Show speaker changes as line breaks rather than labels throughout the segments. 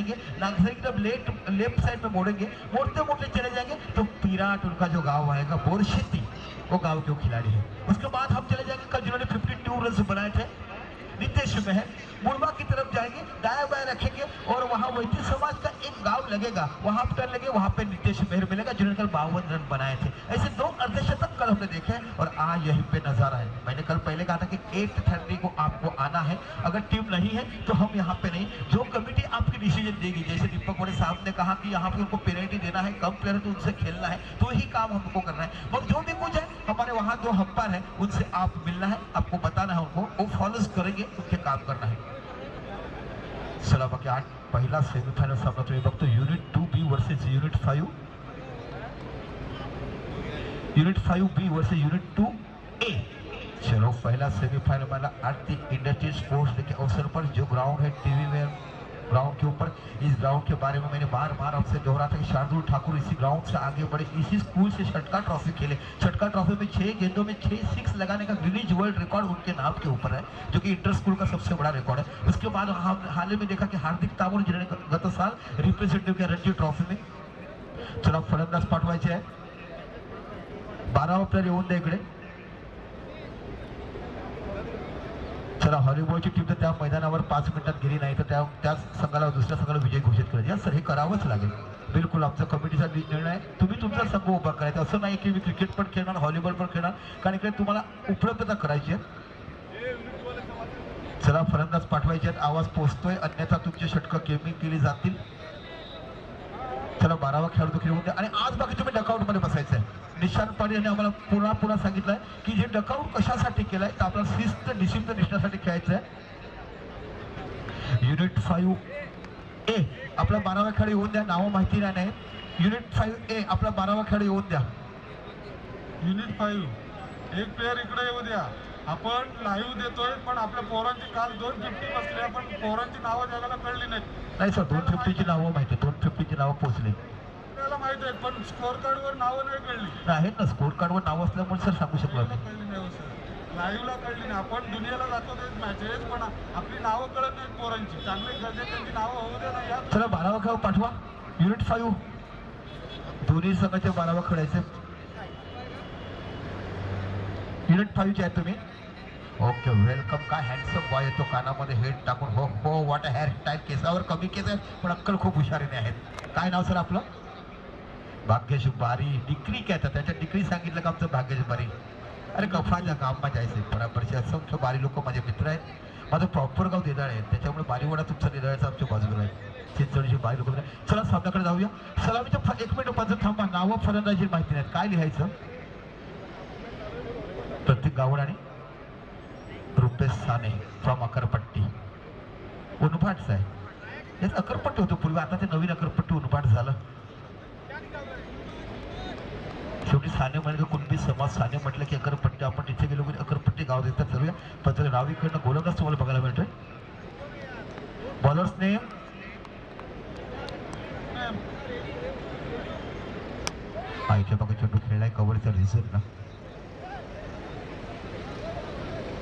जाएंगे, नागसरी की तरफ लेफ्ट साइड में मोड़ेंगे, मोड़ते मोड़ते चले जाएंगे तो पीराट उनका जो गाँव आएगा बोरशेती, वो गाँव के खिलाड़ी है। उसके बाद हम चले जाएंगे कल जिन्होंने 52 रन बनाए थे नितेश महल, मुड़वा की तरफ जाएंगे, दाया बाया रखेंगे और वहां वैद्य समाज का एक गांव लगेगा, वहां पर लगे, वहां पे नितेश महल मिलेगा जिन्होंने कल 52 रन बनाए थे। ऐसे 2 अर्धशतक कल हमने देखे और आज यहीं पे नजारा है। मैंने कल पहले कहा था कि 8:30 को आपको आना है, अगर टीम नहीं है तो हम यहाँ पे नहीं, जो कमेटी आपकी डिसीजन देगी, जैसे दीपक बड़े साहब ने कहा कि यहाँ पे उनको पेनल्टी देना है, कम प्लेयर तो उनसे खेलना है, तो ही काम हमको करना है। मगर जो भी कुछ है हमारे वहाँ जो हम्पायर है उनसे आप मिलना है, आपको बताना है उनको, वो फॉलो करेंगे, उनके काम करना है। चला बाकी 8 पहिला सेमीफायनल सामना तुम्ही बघतो, unit 2B versus unit 5, unit 5B versus unit 2A। चलो पहला सेमीफाइनल वाला आरती इंडस्ट्री स्पोर्ट्स डे के अवसर पर जो ग्राउंड है टीवी में ग्राउंड के ऊपर, इस ग्राउंड के बारे में मैंने बार बार आपसे दोहरा था कि शार्दुल ठाकुर इसी ग्राउंड से आगे बढ़े, इसी स्कूल से छटका ट्रॉफी खेले। छटका ट्रॉफी में 6 गेंदों में 6 सिक्स लगाने का गिनीज वर्ल्ड रिकॉर्ड उनके नाम के ऊपर है, जो कि इंटर स्कूल का सबसे बड़ा रिकॉर्ड है। उसके बाद हम हाल ही में देखा कि हार्दिक तामोर जिन्होंने गत साल रिप्रेझेंटेटिव किया रणजी ट्रॉफी में। चला फलंदाज पाठवायचे आहे, 12वा प्लेयर येऊन द्या इकडे। चला व्हॉलीबॉलची टीम तर त्या मैदानावर 5 मिनिटात गेली नाही तर त्या संघाला दुसऱ्या संघाला विजय घोषित केला। या सर हे करावंच लागेल, बिलकुल आमचा कमिटीचा निर्णय आहे, तुम्ही तुमचा संघ उभा करायचा, असं नाही की मी क्रिकेट पण खेळणार व्हॉलीबॉल पण खेळणार, कारण इकडे तुम्हाला उपलब्धता करायची आहे। चला फलंदाज पाठवायचे आहेत, आवाज पोहोचतोय अन्यथा तुमचे षटकं केमी केली जातील। चला 12वा खेळाडू खेळून द्या आणि आज बाकी तुम्ही डकआउट मध्ये बसायचं आहे। निशांत पाटील यांनी आम्हाला पुन्हा सांगितलंय की जे डकआउट कशासाठी केलंय तर आपल्याला शिस्त डिसिप्लिन दिसण्यासाठी खेळायचं आहे। युनिट 5A आपला 12वा खेळाडू येऊन द्या, नाव माहिती नाही। युनिट 5A आपला 12वा खेळाडू येऊन द्या।
युनिट 5 एक प्लेयर इकडे येऊ द्या, आपण लाईव्ह देतोय पण आपल्या पोरांची काल 250 बसले, आपण पोरांची नावं जगाला कळली
नाही सर, 250ची नावं माहिती, 250ची नावं पोहोचली,
आपल्याला माहिती आहे पण स्कोर कार्डवर नावं नाही कळली।
आहेत ना, स्कोर कार्डवर नाव असल्यामुळे सर सांगू शकलो मी,
कळली नाही सर, लाईव्हला कळली नाही। आपण दुनियाला जातो तेच मॅचेस पण आपली नावं कळत नाहीत पोरांची, चांगले गरजे त्यांची नावं होऊ दे ना यार।
चला 12वा खेळ पाठवा, युनिट 5 दोन्ही संघाचे 12वा खेळायचे। युनिट 5चे आहे तुम्ही, ओके वेलकम। काय हँडसम बॉय येतो, कानामध्ये हेड टाकून, हो हो व्हॉट अ हेअर स्टाईल, केसावर कमी केस आहे पण अक्कल खूप हुशारीने आहेत। काय नाव सर आपलं? भाग्यश बारी, डिक्री काय तर त्याच्या डिक्री सांगितलं का आमचं भाग्यश बारी, अरे गफाच्या काममा जायचं बराबरचे असंख्य बारी लोक माझे मित्र आहेत। माझं प्रॉपर गाव देदाळ आहे, त्याच्यामुळे बारीवाडा तुमचा देदाळाचा आमच्या बाजूला आहे, चिंचवडीची बारी लोक। चला सामन्याकडे जाऊया। सलामीच्या 1 मिनिट पंच थांबा, नावं फलंदाजी माहिती नाहीत, काय लिहायचं? प्रतीक गावड आणि रुपेश साने फ्रॉम अकरपट्टी, उनभाटचं आहे, हेच अकरपट्टी होतं पूर्वी, आता ते नवीन अकरपट्टी उनभाट झालं। शेवटी साने म्हणजे कुणबी समाज, साने म्हटलं की अकरपट्टी, आपण तिथे गेलो की अकरपट्टी गाव देतात करूया। पण त्याला रावीकडनं गोलंदाज तुम्हाला बघायला मिळतोय। बॉलर्स नेम आईच्या बघा चेंडू खेळलाय कव्हरचा रिझल्ट ना,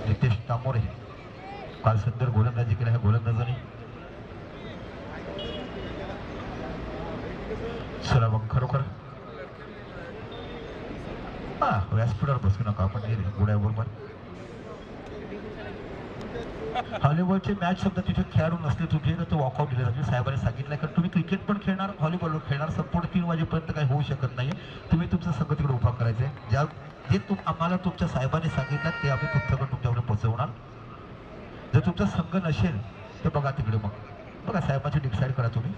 नितेश तामोरे काल सुंदर गोलंदाजी केला आहे गोलंदाजाने। चला मग खरोखर व्यासपीठावर बसू नका आपण, गुड्याबरोबर व्हॉलीबॉलचे मॅच समजा तिथे खेळाडू नसले तुझे तर वॉकआउट दिले जाते, साहेबांनी सांगितलं कारण तुम्ही क्रिकेट पण खेळणार व्हॉलीबॉल खेळणार, संपूर्ण 3 वाजेपर्यंत काही होऊ शकत नाही, तुम्ही तुमचा संघ तिकडे उभा करायचा आहे। ज्या जे आम्हाला तुमच्या साहेबांनी सांगितलं ते आम्ही तुमच्याकडे तुमच्याकडे पोहोचवणार। जर तुमचा संघ नसेल तर बघा तिकडे, मग बघा साहेबांची डिसाईड करा तुम्ही।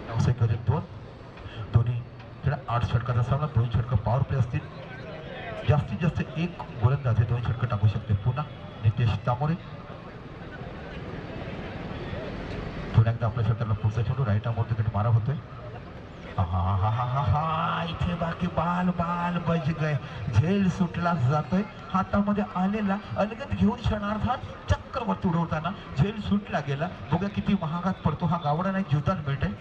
9 दोन्ही 8 षटकाचा सामना, 2 षटकं पॉवर प्ले असतील, जास्तीत जास्त 1 गोलंदाज 2 षटकं टाकू शकते। पुन्हा नितेश तामोरे, पुन्हा एकदा आपल्या षटकाला पुढचा चेंडू राईट आमोर तिकीट मारा होतोय। हा इथे बाकी बाल बाल बज गए, झेल सुटला जातोय, हातामध्ये आलेला अलगद घेऊन क्षणार्धात चक्रवर्ती उडवताना झेल सुटला गेला, बघा किती महागात पडतो हा गावडा, नाही जीवदान मिळते।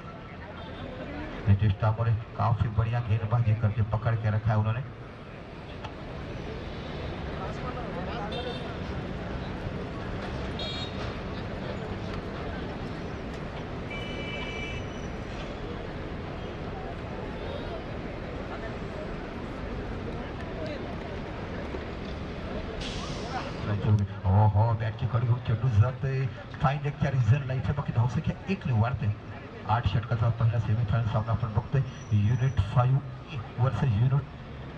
नितेश तामोरे काफी बढ़िया गेंदबाजी करके पकड़ के रखा है उन्होंने। चेंडू जातोय फाईन लेगच्या रिझनला. इथे बाकी धावसंख्या 1 ने वाढते. 8 षटकाचा पहिला सेमीफायनल सामना आपण बघतोय. Unit 5 versus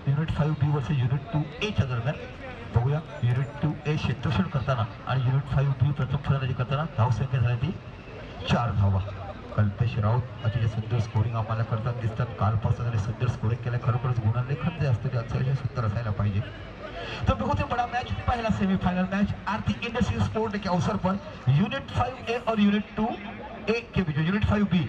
unit 5B versus unit 2A च्या दरम्यान. बघूया युनिट 2A क्षेत्ररक्षण करताना आणि युनिट 5B प्रथम फलंदाजी करताना धावसंख्या झाली ती 4 धावा. कल्पेश राऊत अतिशय सुंदर स्कोरिंग आम्हाला करताना दिसतात. कालपासून त्यांनी सुंदर स्कोरिंग केलं. खरोखरच गुणालेखन जे असतं ते अतिशय सुंदर असायला पाहिजे. तो बहुत ही बड़ा मैच, पहला सेमीफाइनल मैच आरती इंडस्ट्री स्पोर्ट के अवसर पर यूनिट 5A और यूनिट 2A के बीच. यूनिट 5B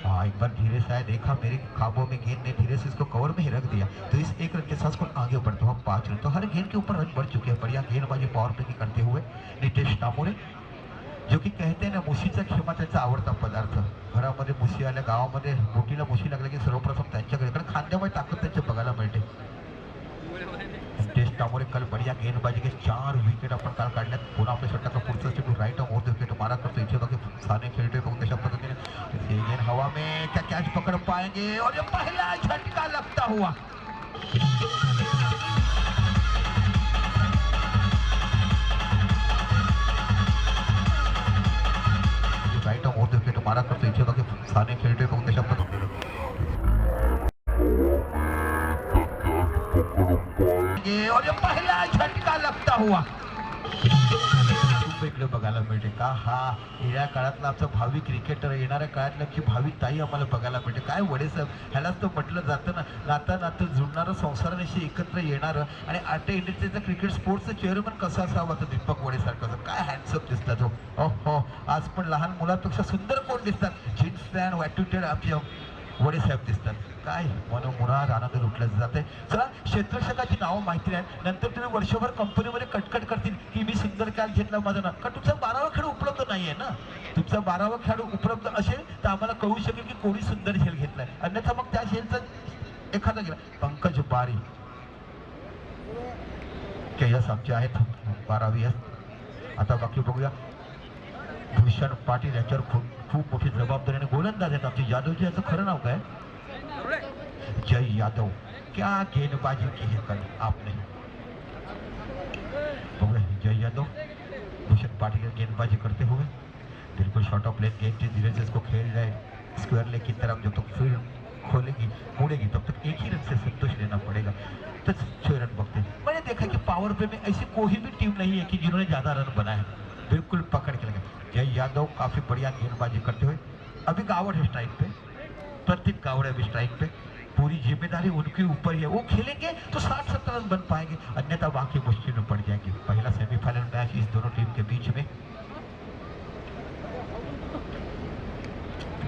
एक बार धीरे से आया, देखा मेरे खाबों में गेंद ने धीरे से इसको कवर में ही रख दिया. तो इस 1 रन के साथ को आगे बढ़ते हुआ 5 रन. तो हर गेंद के ऊपर रन बढ़ चुके हैं. बढ़िया गेंदबाजी पावर प्ले की करते हुए नितेश तामोरे, जो की कहते हैं ना मुशीचा खेमा त्यांचा आवडता पदार्थ. घरामध्ये मुशी आल्या, गावामध्ये बोटीला मुशी लागल्या की सर्वप्रथम त्यांच्याकडे, कारण खांद्यामध्ये ताकद त्यांच्या बघायला मिळते. नितेश तामोरे कल बढ़िया गेंदबाजी के 4 विकेट आपण काल काढल्यात. पुन्हा आपल्या षटकाचा पुढचा चेंडू राईट ऑफ विकेट मारा करतो. इथे बाकी साने खेळते बघून तशा पद्धतीने ये गेंद हवा में क्या कैच पकड़ पाएंगे और ये पहला झटका लगता हुआ. राईट ऑफ विकेट मारा करतो. इथे बाकी साने खेळते बघून तशा पद्धतीने और ये पहला झटका लगता हुआ. इकडे बघायला मिळते का हा येणाऱ्या काळातला आमचा भावी क्रिकेटर, येणाऱ्या काळातला की भावी ताई आम्हाला बघायला मिळते. काय वडे साहेब, ह्यालाच तर म्हटलं जातं ना, नातं जुळणारं, संसाराशी एकत्र येणारं. आणि आटे इंडस्ट्रीचं क्रिकेट स्पोर्ट्सचं चेअरमन कसं असावं तर दीपक वडे सारखं. काय हँडसअप दिसतात हो. हो आज पण लहान मुलांपेक्षा सुंदर कोण दिसतात. जीन्स पॅन्ट ॲटिट्यूड आमचे वडे साहेब दिसतात. काय मनोमुराद आनंद लुटला जाते. चला, क्षेत्ररक्षकाची नावं माहिती आहे. नंतर तुम्ही वर्षभर कंपनीमध्ये कटकट करतील की मी सुंदर कॅच घेतला माझा ना, कारण तुमचा 12वा खेळाडू उपलब्ध नाहीये ना. तुमचा 12वा खेळाडू उपलब्ध असेल तर आम्हाला कळू शकेल की कोणी सुंदर झेल घेतलाय. अन्यथा मग त्या झेलचा एखादा गेला. पंकज बारी केयस आमचे आहेत 12वी. आता बाकी बघूया. भूषण पाटील याच्यावर खूप मोठी जबाबदारी आणि गोलंदाज आहेत आमचे यादवजी. याचं खरं नाव काय? जय यादव. क्या गेंदबाजी की है कल आपने. जय यादव, भूषण पाटिल गेंदबाजी करते हुए बिल्कुल शॉर्ट ऑफ लेग गेंद धीरे से इसको खेल जाए स्क्वायर लेग की तरफ. जब तक फील्ड खोलेगी मुड़ेगी तब तक एक ही रन से संतोष लेना पड़ेगा. तो 6 रन बनते. मैंने देखा कि पावर प्ले में ऐसी कोई भी टीम नहीं है कि जिन्होंने ज्यादा रन बनाए. बिल्कुल पकड़ के लगे. जय यादव काफी बढ़िया गेंदबाजी करते हुए. अभी गावड़ है स्ट्राइक पे, प्रतीक गावड़ है अभी स्ट्राइक पे. पूरी जिम्मेदारी उनके ऊपर ही है. वो खेलेंगे तो 60-70 रन बन पाएंगे, अन्यथा बाकी मुश्किल में पड़ जाएंगे. पहला सेमीफाइनल मैच इस दोनों टीम के बीच में.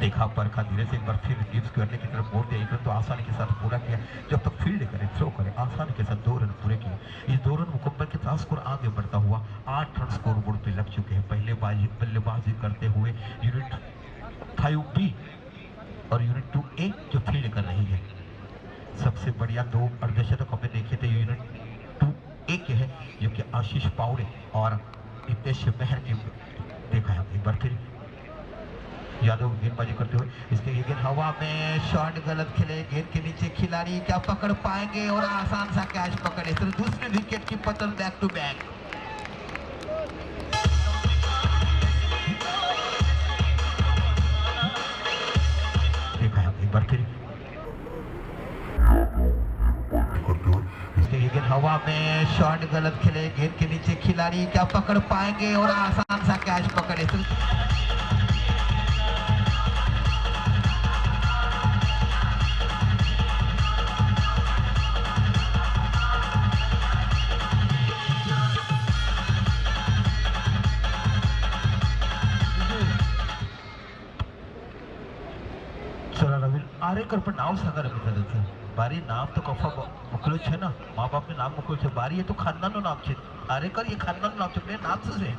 देखा परखा धीरे से एक बार फिर डीप स्क्वायर की तरफ मोड़ दिया. 1 रन तो आसानी के साथ पूरा किया. जब तक फील्ड करे, थ्रो करे, आसानी के साथ 2 रन पूरे किए. इस 2 रन मुकम्मल के साथ स्कोर आगे बढ़ता हुआ 8 रन स्कोर बोर्ड पे लग चुके हैं. पहले बल्लेबाजी करते हुए यूनिट 5B और यूनिट 2A जो फील्ड कर रही है. सबसे बढ़िया 2 अर्धशतक हमने देखे थे यूनिट 2A के हैं, जो कि आशीष पावड़े और नितेश मेहर की देखा है. एक बार फिर यादव गेंदबाजी करते हुए. इसके ये गेंद हवा में, शॉट गलत खेले. गेंद के नीचे खिलाड़ी क्या पकड़ पाएंगे और आसान सा कैच पकड़े. सिर्फ दूसरी विकेट की पतन बैक टू बैक. देखा है एक बार फिर ये गेंद हवा में, शॉट गलत खेले. गेंद के नीचे खिलाड़ी क्या पकड़ पाएंगे और आसान सा कैच पकड़े. चला रविल आरेकर पण नाव सांगा रवी दादाचं. बारी नाम तो कफा मोकळं છે ना, મા બાપને નામ મોકલ્યું છે. બારી એ તો ખાનદાનનું નામ છે. आरेकर हे खानदानનું नाम છે, नामच आहे.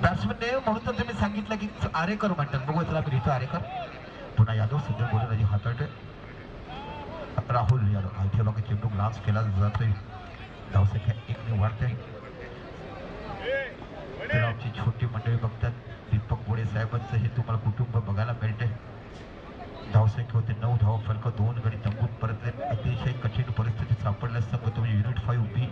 बॅट्समन ने म्हणून तर तुम्ही सांगितलं की आरेकर म्हणतात. बघू चला मी लिहितो आरेकर. पुन्हा यादव सुंदर गोलंदाजी हाताळते. राहुल यादव इथे बघा चेंडू ग्लान्स केला जातोय. धावसंख्या 1 ने वाढते. तर आमची छोटी मंडळी बघतात. दीपक वडे साहेबांचं हे तुम्हाला कुटुंब बघायला मिळते. धावसंख्या होते 9 धावा फलक. 2 गडी तंबूत परतले. अतिशय कठीण परिस्थितीत सापडल्यास संघ तुम्ही युनिट 5B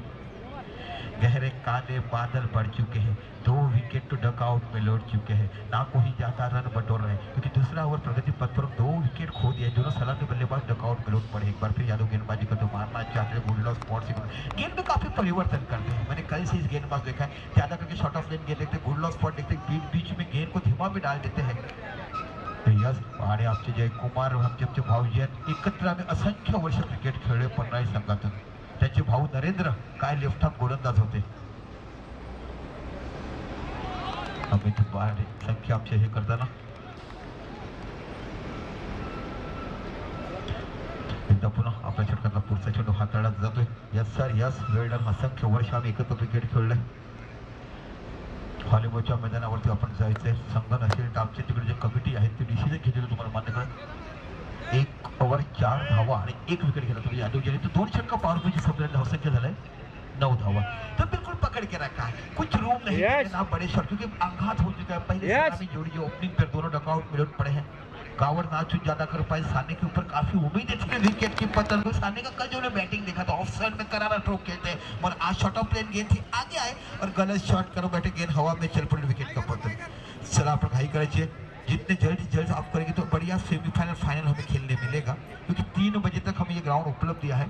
गहरे काले बादल बढ़ चुके हैं, 2 विकेट तो डकआउट में लौट चुके हैं, ना कोई ज्यादा रन बटोर रहे हैं क्योंकि दूसरा ओवर प्रगति पथ पर 2 विकेट खो दिए, दोनों सलामी बल्लेबाज डकआउट में लौट पड़े। एक बार फिर यादव गेंदबाजी को तो मारना चाहते हैं, गुड लॉस स्पॉट से गेंद में काफी परिवर्तन करते हैं। मैंने कल से इस गेंदबाज देखा है, ज्यादा करके शॉर्ट ऑफ लेन गेंद देखते, गुड लॉस स्पॉट देखते, बीच में गेंद को धीमा में डाल देते हैं। यस आणि आमचे जयकुमार आमचे भाऊजी एकत्र आम्ही असंख्य वर्ष क्रिकेट खेळले पन्हाळी संघातून। त्याचे भाऊ नरेंद्र काय लेफ्ट हाफ गोलंदाज होते। अमित बारे संख्या आमचे हे करताना एकदा पुन्हा आपल्या षटकातला पुढचा चेंडू हाताळला जातोय। यस सर यस, वेल डन। असंख्य वर्ष आम्ही एकत्र क्रिकेट खेळलोय। हॉलिबॉलच्या मैदानावरती आपण जायचंय, संघ नसेल तर आमच्या तिकडे जे कमिटी आहेत ते डिसिजन घेतलेलं तुम्हाला मान्य करा। 1 ओव्हर 4 धावा आणि 1 विकेट घेतला तुम्ही यादव जी, तो 2 छक्का पावर प्ले ची संख्या धावसंख्या झालाय 9 धावा। तो बिल्कुल पकड़ के रखा है, कुछ रूम नहीं है ना बड़े शॉट क्योंकि आघात हो चुका है। पहले सलामी जोड़ी जो ओपनिंग पर दोनों डकआउट में लौट पड़े हैं। गावर ना चुन ज्यादा कर पाए, साने के ऊपर काफी उम्मीद थी विकेट की पतन को। साने का कल जो बैटिंग देखा था ऑफ साइड में करारा स्ट्रोक खेलते हैं, मगर आज शॉर्ट ऑफ प्लेन गेंद थी, आगे आए और गलत शॉट करो बैठे, गेंद हवा में चल पड़े, विकेट का पतन। चला अपन घाई कराइए, जितने जल्द आप करेंगे तो बढ़िया सेमीफाइनल फाइनल हमें खेलने मिलेगा क्योंकि 3 बजे तक हमें ये ग्राउंड उपलब्ध दिया है।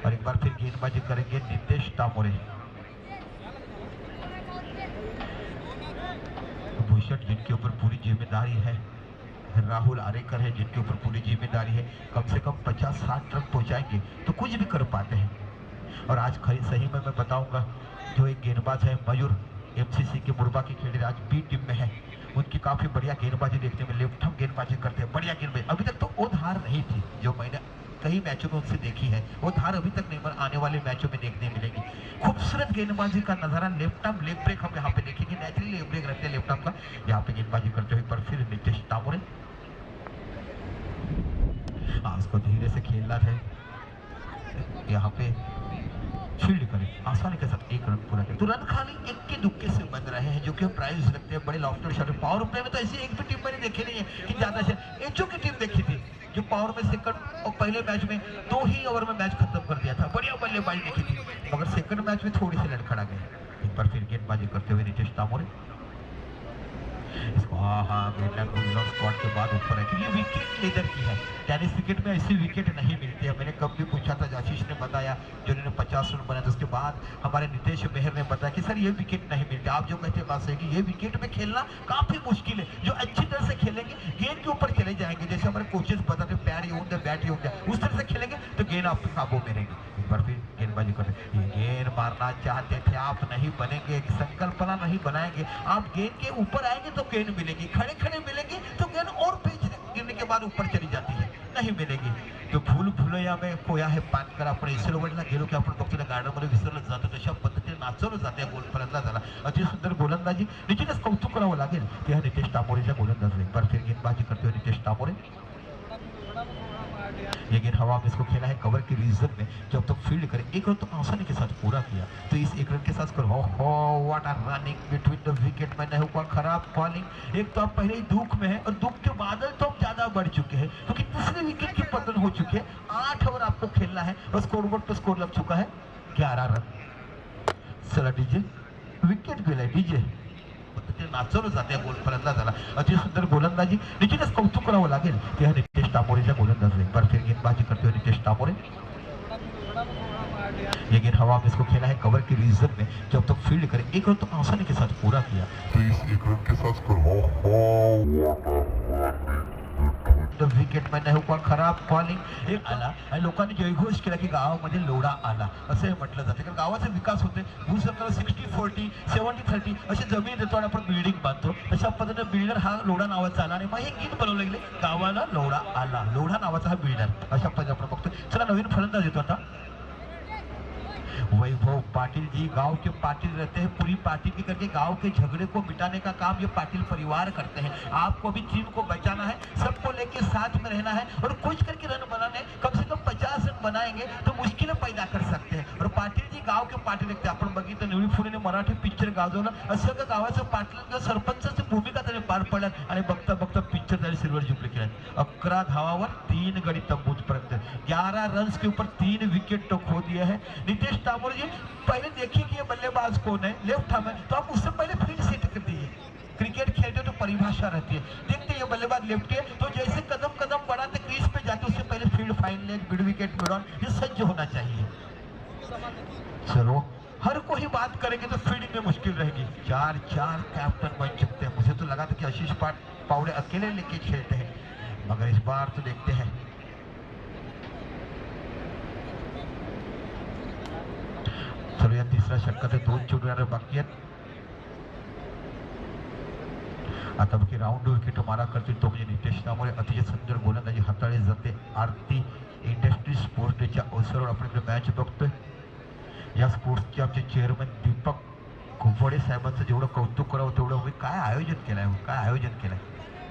और एक बार फिर गेंदबाजी करेंगे नितेश तामोरे। भूषण जिनके ऊपर पूरी जिम्मेदारी है, राहुल आरेकर है जिनके ऊपर पूरी जिम्मेदारी है, कम से कम 50-60 रन पहुंचाएंगे तो कुछ भी कर पाते हैं। और आज सही में मैं बताऊंगा, जो एक गेंदबाज है मयूर एमसीसी के मुरबा के खेल आज बी टीम में है, उनकी काफी बढ़िया गेंदबाजी देखने में, लेफ्ट हम गेंदबाजी करते हैं, बढ़िया गेंदबाजी। अभी तक तो वो धार नहीं थी जो मैंने कई मैचों में उनसे देखी है, वो धार अभी तक नहीं, पर आने वाले मैचों में देखने मिलेगी। खूबसूरत गेंदबाजी का नजारा, लेफ्ट आर्म लेग ब्रेक हम यहाँ पे देखेंगे, नेचुरली लेग ब्रेक रखते हैं लेफ्ट आर्म का। यहाँ पे गेंदबाजी करते हुए पर फिर नितेश तामोरे, उसको धीरे से खेलना है, यहाँ पे फील्ड करें, आसानी के साथ 1 रन पूरा करें तो रन खाली 1 के दुक्के से बन रहे हैं जो कि प्राइज लगते हैं बड़े लॉफ्टर शॉट। पावर प्ले में तो ऐसी एक भी टीम मैंने देखी नहीं है कि ज्यादा से एचओ की टीम देखी थी जो पावर में सेकंड और पहले मैच में 2 ही ओवर में मैच खत्म कर दिया था, बढ़िया बल्लेबाजी देखी थी, मगर सेकंड मैच में थोड़ी सी लड़खड़ा गए। एक बार फिर गेंदबाजी करते हुए नितेश तामोरे, इसको स्पॉट के बाद ऊपर है कि ये विकेट लेदर की है। टेनिस विकेट में ऐसी विकेट नहीं मिलती है। मैंने कब भी पूछा था, आशीष ने बताया जो उन्होंने 50 रन बनाए, तो उसके बाद हमारे नितेश मेहर ने बताया कि सर ये विकेट नहीं मिलती। आप जो कहते हैं बात है कि ये विकेट में खेलना काफी मुश्किल है, जो अच्छी तरह से खेलेंगे गेंद के ऊपर चले जाएंगे, जैसे हमारे कोचेस बताते हैं पैर यूं दे बैट यूं दे, उस तरह से खेलेंगे तो गेंद आपके काबू में रहेगी। एक बार फिर गेंदबाजी करते, गेंद मारना चाहते थे आप, नहीं बनेंगे, एक संकल्पना नहीं बनाएंगे आप, गेंद के ऊपर आएंगे तो गेंद मिलेगी, खड़े खड़े मिलेंगे तो गेंद और पेच गिरने के बाद ऊपर चली जाती है, नहीं मिलेगी। तो भूलभुलैया में कोया हे पान करा, आपण एसरोवरला गेलो की आपण बघतो गार्डनमध्ये विसरलं जातं, तशा पद्धतीने नाचवलं जाते गोलफलंदाज झाला, अति सुंदर गोलंदाजी, निश्चितच कौतुक करावं लागेल की हा नितेश तामोरेचा गोलंदाज आहे। एक बार फिर गेंदबाजी करते हुए नितेश तामोरे, ये गेंद हवा में इसको खेला है कवर के रीजन में, जब तक फील्ड करे 1 रन तो आसानी के साथ पूरा किया, तो इस 1 रन के साथ score what are running between the wicket में नहीं हुआ खराब बॉलिंग। एक तो आप पहले ही दुख में है और दुख के बादल तो ज्यादा बढ़ चुके हैं क्योंकि तीसरे विकेट की पतन हो चुके हैं। 8 ओवर आपको खेलना है और स्कोरबोर्ड पर स्कोर लग चुका है 11 रन। चला डीजे, विकेट गेलाय डीजे, नाचवलं जाते गोलफलंदाजाला, अति सुंदर गोलंदाजी, निश्चितच कौतुक करावं लागेल की हा नितेश तामोरेचा गोलंदाज आहे। एक बार फिर गेंदबाजी करते हुए नितेश तामोरे, ये गेंद हवा में इसको खेला है कवर के रीजन में, जब तक फील्ड करे 1 रन तो आसानी के साथ पूरा किया, तो इस 1 रन के साथ विकेट में नाही हुआ खराब बॉलिंग। एक आला आणि लोकांनी जयघोष केला की गावामध्ये लोढा आला असं हे म्हटलं जाते, कारण गावाचा विकास होते, भूसंकल 60-40 70-30 अशी जमीन देतो आणि आपण बिल्डिंग बांधतो, तशा पद्धतीने बिल्डर हा लोढा नावाचा आला आणि मग हे गीत बनवलं गेले, गावाला लोढा आला, लोढा नावाचा हा बिल्डर, अशा पद्धतीने आपण बघतो। चला नवीन फलंदाज येतो आता वैभव पाटिल जी, गांव के पाटिल रहते हैं, पूरी पार्टी की करके गांव के झगड़े को मिटाने का काम ये पाटिल परिवार करते हैं। आपको भी टीम को बचाना है, सबको लेके साथ में रहना है और कुछ करके रन बनाने, कम से कम 50 रन बनाएंगे तो मुश्किल देखील पैदा कर सकते हैं. और पाटील जी गाव के पाटील आहेत. आपण बघितलं निवडी फुलेने मराठी पिक्चर गाजवलं. सगळं गावाचं पाटील सरपंचाची भूमिका त्याने पार पडल्यात आणि बघता बघता पिक्चर त्याने सिल्वर जुबली केला. 11 धावावर 3 गडी तंबूत पर्यंत 11 रन्स के ऊपर 3 विकेट तो खो दिए हैं. नितेश तामोर जी पहले देखिए कि ये बल्लेबाज कौन है, लेफ्ट आर्म है, तो आप उससे पहले फील्ड सेट कर दीजिए. क्रिकेट खेलते तो परिभाषा रहती है. देखते ये बल्लेबाज लेफ्टी है तो जैसे कदम कदम बढ़ाते क्रीज पे जाते उससे पहले field fine leg mid wicket mid on ये सज्ज होना चाहिए. चलो हर कोई बात करेंगे तो फील्डिंग में मुश्किल रहेगी. 4 कैप्टन बन चुकते हैं. मुझे तो लगा था कि आशीष पावड़े अकेले लेके खेलते हैं, मगर इस बार तो देखते हैं. चलो या तिसऱ्या षटकात 2 चेंडू बाकी आहेत. आता बघी राऊंड विकेट मारा करतील तो म्हणजे नितेश तांबोळे. अतिशय सुंदर गोलंदाजी हाताळली जाते. आरती इंडस्ट्री स्पोर्ट्स डेच्या अवसरावर आपण इकडे मॅच बघतोय. या स्पोर्ट्सचे आमचे चेअरमन दीपक कुंभोडे साहेबांचं जेवढं कौतुक करावं तेवढं होईल. काय आयोजन केलंय, काय आयोजन केलंय.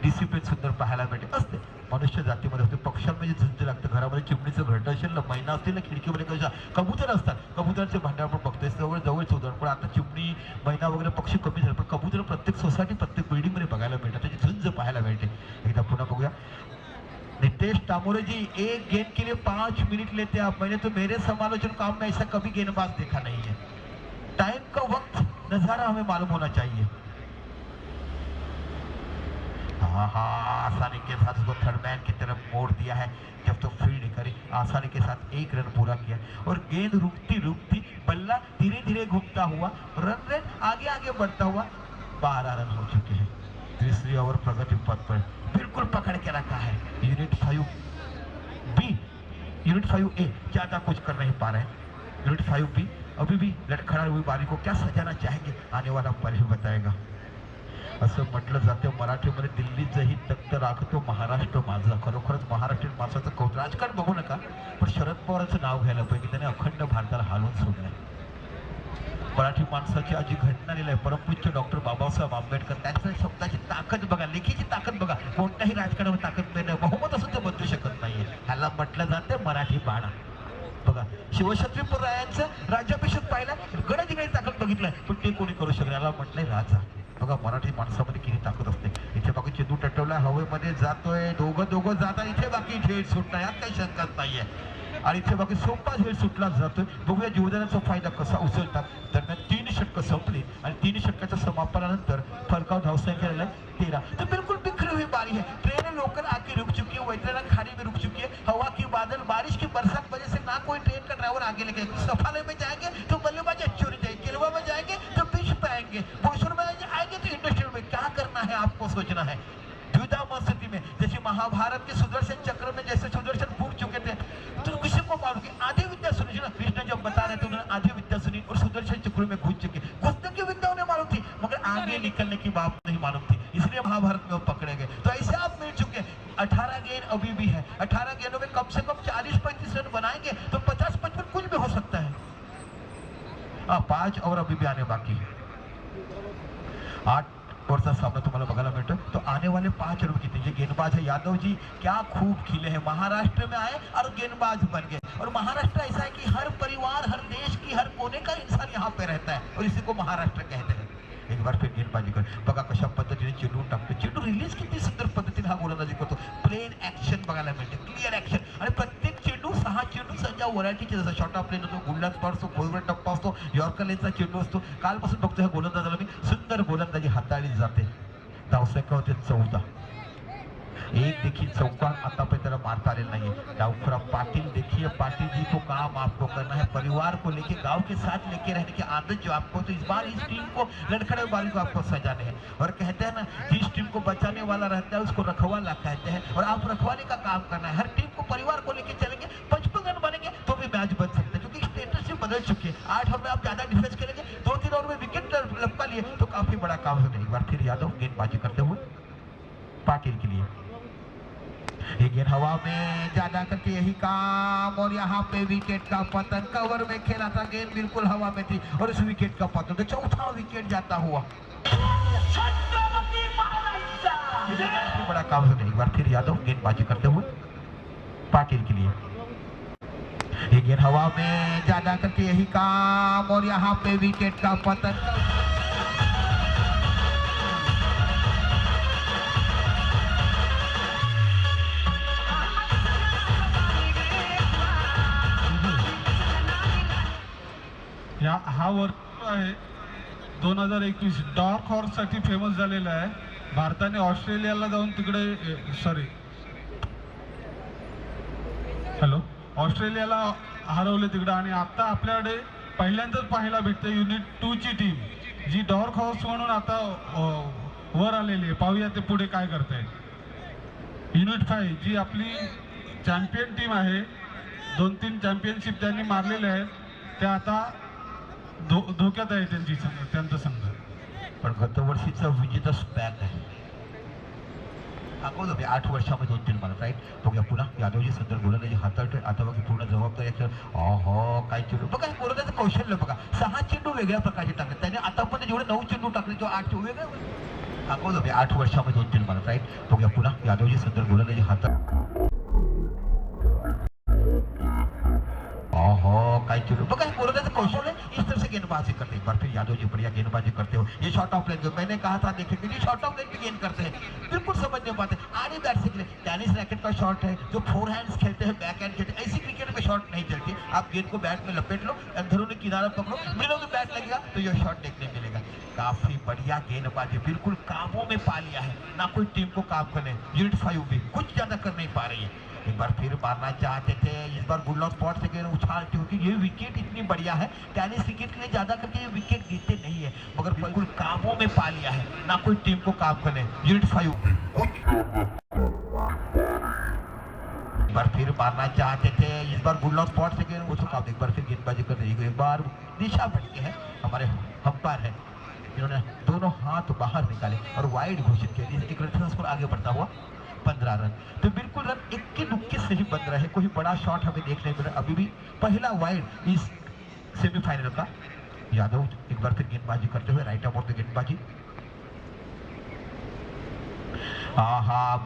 डिसिप्लिन सुंदर पाहायला भेटे असते. मनुष्य जातीमध्ये होते. पक्ष्यांमध्ये झुंज लागतं. घरामध्ये चिमणीचं घरटं असेल ना, मैना असतील ना, खिडकीमध्ये कशा कबूतर असतात. कबुतरांचे भांडण आपण बघतोय जवळच उदाहरण. पण आता चिमणी मैना वगैरे पक्षी कमी झाले. पण कबूतर प्रत्येक सोसायटी प्रत्येक बिल्डिंगमध्ये बघायला मिळतात. त्याची झुंज पाहायला मिळते. एकदा पुन्हा बघूया. नितेश तामोरे जी एक गेंद के लिए 5 मिनट लेते हैं आप. मैंने तो मेरे समालोचन काम में ऐसा कभी गेंदबाज देखा नहीं है. टाइम का वक्त नजारा हमें मालूम होना चाहिए. आसानी के साथ उसको थर्ड मैन की तरफ मोड़ दिया है. जब तो फील्ड करी आसानी के साथ 1 रन पूरा किया और गेंद रुकती रुकती बल्ला धीरे धीरे घूमता हुआ रन रेट आगे आगे बढ़ता हुआ 12 रन हो चुके हैं. तीसरी ओवर प्रगति पथ पर बिल्कुल पकड़ के रखा है. यूनिट 5B यूनिट 5A ज्यादा कुछ कर नहीं पा रहे हैं. यूनिट 5B अभी भी लड़खड़ा हुई बारी को क्या सजाना चाहेंगे आने वाला पल ही बताएगा. असं म्हटलं जातं मराठीमध्ये दिल्लीचंही तख्त राखतो महाराष्ट्र माझा. खरोखरच महाराष्ट्रीयन माणसाचं कौतुक. राजकारण बघू नका पण शरद पवारांचं नाव घ्यायला पाहिजे. त्याने अखंड भारताला हालवून सोडलंय. मराठी माणसाची आजी घटना लिहिली आहे. परमपूज्य डॉक्टर बाबासाहेब आंबेडकर. त्यांच्या शब्दाची ताकद बघा, लेखीची ताकद बघा. कोणत्याही राजकारणावर ताकद नाही. बहुमत असून ते बदलू शकत नाहीये. ह्याला म्हटलं जातं मराठी बाणा. बघा शिवछत्रपती रायांचं राज्याभिषेक पाहिला, गडजिंगाची ताकद बघितलंय पण ते कोणी करू शकत. याला म्हटलंय राजा. बघा मराठी माणसामध्ये किती ताकद असते. इथे बाकी चेंडू टटवला हवेमध्ये जातोय. दोघं जाता. इथे बाकी झेड सुटला यात काही शंकाच नाहीये. आणि इथे बाकी सोपा झेड सुटला जातोय. बघूया जीवदानाचा फायदा कसा उचलतात. दरम्यान 3 षटकं संपली आणि 3 षटकाच्या समापनानंतर फरकाव धावसंख्या झाला 13. तो बिल्कुल बिखरी हुई बारी है. ट्रेन लोकल आके रुक चुकी है. वैतरणा खाड़ी में रुक चुकी है. हवा की बादल बारिश की बरसात वजह से ना कोई ट्रेन का ड्राइवर आगे लेके. सफाले में जाएंगे तो बल्लेबाज अच्छी होनी चाहिए. केलवा में जाएंगे तो पिच पे आएंगे. भोसर में आएंगे तो इंडस्ट्रियल में. क्या करना है आपको सोचना है. द्विधा स्थिति में जैसे महाभारत के सुदर्शन चक्र में जैसे सुदर्शन फूट चुके थे तो किसी को मालूम कि आधी विद्या सुनी. कृष्ण जब बता रहे थे उन्होंने आधी विद्या सुनी और सुदर्शन चक्र में घुस चुके. घुसने की विद्या उन्हें मालूम थी मगर आगे निकलने की बात नहीं मालूम थी. इसलिए महाभारत में वो पकड़े गए. तो ऐसे आप मिल चुके. 18 गेंद अभी भी है. 18 गेंदों में कम से कम 40-35 रन बनाएंगे तो 50-55 कुछ भी हो सकता है. 5 ओवर अभी भी आने बाकी है. 8 ओवरचा सामना तुम्हाला बघायला मिळतो. तो आने वाले 5 रन कितने जे गेंदबाज है यादव जी क्या खूब खिले हैं. महाराष्ट्र में आए और गेंदबाज बन गए. और महाराष्ट्र ऐसा है कि हर परिवार हर देश की हर कोने का इंसान यहाँ पे रहता है और इसी को महाराष्ट्र कहते हैं. एक बार फिर गेंदबाजी कर. बघा कशा पद्धतीने चेंडू टाकतो. चेंडू रिलीज किती सुंदर पद्धतीने हा गोलंदाजी करतो. प्लेन ऍक्शन बघायला मिळते. Clear action. आणि प्रत्येक चेंडू 6 चेंडू सध्या व्हरायटीचे जसं शॉर्ट प्लेन असतो, गुल्ला स्पॉट असतो, खोलवर टप्पा असतो, यॉर्कर लेनचा चेंडू असतो. कालपासून बघतो ह्या गोलंदाजाला मी सुंदर गोलंदाजी हाताळली जाते. धावसंख्या होते 14. एक देखिए चौका आतापर्यंत त्याला मारता आलेला नहीं. डाउखरा पाटिल देखिए. पाटिल जी को काम आपको करना है. परिवार को लेके गांव के साथ लेके रहने की आदत जो आपको. तो इस बार इस टीम को लड़खड़े बारी को आपको सजाने हैं. और कहते हैं ना जिस टीम को बचाने वाला रहता है उसको रखवाला कहते हैं. और आप रखवाले का काम करना है. हर टीम को परिवार को लेके चलेंगे 55 रन बनेंगे तो भी मैच बन सकते हैं. क्योंकि स्टेटस ही बदल चुके हैं. 8 ओवर में आप ज्यादा डिफेंस करेंगे. 2-3 ओवर में विकेट लपका लिए तो काफी बड़ा काम होगा. एक बार फिर यादव गेंदबाजी करते हुए पाटिल के लिए. ये गेंद हवा में ज्यादा करके यही काम और यहाँ पे विकेट का पतन. कवर में खेला था गेंद बिल्कुल हवा में थी और इस विकेट का पतन. तो चौथा विकेट जाता हुआ. बड़ा काम होगा. एक बार फिर यादव गेंदबाजी करते हुए पाटिल के लिए. ये गेंद हवा में ज्यादा करके यही काम और यहाँ पे विकेट का पतन।
हा वर्ग आहे 2021 डॉर्क हॉर्स साठी फेमस झालेला आहे. भारताने ऑस्ट्रेलियाला जाऊन तिकडे ऑस्ट्रेलियाला हरवले तिकडे आणि आता आपल्याकडे पहिल्यांदाच पाहायला भेटते युनिट 2 ची टीम जी डॉर्क हॉर्स म्हणून आता वर आलेली आहे. पाहूया ते पुढे काय करते. युनिट 5 जी आपली चॅम्पियन टीम आहे, 2-3 चॅम्पियनशिप त्यांनी मारलेले आहेत, त्या आता धोक्यात आहे त्यांचा संघ.
पण गतवर्षीचा विजेता स्पॅक आहे. अगोदर 8 वर्षामध्ये 2-3 मारत राईट. बघूया पुन्हा यादवजी सुंदर गोलंदाजी हाताळतोय. आता बघा पूर्ण जबाबदारी काय चेंडू बघा, गोलंदाजचं कौशल्य बघा. 6 चेंडू वेगळ्या प्रकारचे टाकले त्याने. आतापर्यंत जेवढे 9 चेंडू टाकले किंवा 8 चेंडू वेगळे. अगोदर 8 वर्षामध्ये 2-3 मारत राईट. बघूया पुन्हा यादवजी सुंदर गोलंदाजी काय चेंडू बघा, गोलंदाजचं कौशल्य. इस तरह से गेंदबाजी करते हैं. एक बार फिर यादव जी बढ़िया गेंदबाजी करते हो. ये शॉर्ट ऑफ लेग जो मैंने कहा था देखेंगे, ये शॉर्ट ऑफ लेग भी गेंद करते हैं. बिल्कुल समझ नहीं पाते. आगे बैट से टेनिस रैकेट का शॉट है, जो 4 हैंड्स खेलते हैं, बैक हैंड खेलते हैं. ऐसी क्रिकेट में शॉट नहीं चलती. आप गेंद को बैट में लपेट लो, अंदरूनी किनारा पकड़ो, मिलो तो बैट लगेगा तो ये शॉट देखने मिलेगा. काफी बढ़िया गेंदबाजी, बिल्कुल काबू में पा लिया है. ना कोई टीम को काम करने. यूनिट 5 भी कुछ ज्यादा कर नहीं पा रही है. एक बार फिर मारना चाहते थे, इस बार बुल्लॉक स्पॉट से गेंद उछालती हुई. ये विकेट इतनी बढ़िया है, टेनिस क्रिकेट के लिए ज्यादा करके ये विकेट गिरते नहीं है, मगर बिल्कुल काबू में पा लिया है. ना कोई टीम को काम करने. यूनिट 5 एक बार फिर मारना चाहते थे, इस बार बुल्लॉक स्पॉट से गेंद उछाल. एक बार फिर गेंदबाजी कर रही है. एक बार दिशा भटके है हमारे अंपायर है, इन्होंने दोनों हाथ बाहर निकाले और वाइड घोषित किया. एक रन स्कोर आगे बढ़ता हुआ 15 रन. तो बिल्कुल रन इक्के दुक्के से ही बन रहे. कोई बड़ा शॉट हमें देखने मिल रहा. अभी भी पहला वाइड इस सेमीफाइनल का. यादव एक बार फिर गेंदबाजी करते हुए राइट अबाउट गेंदबाजी.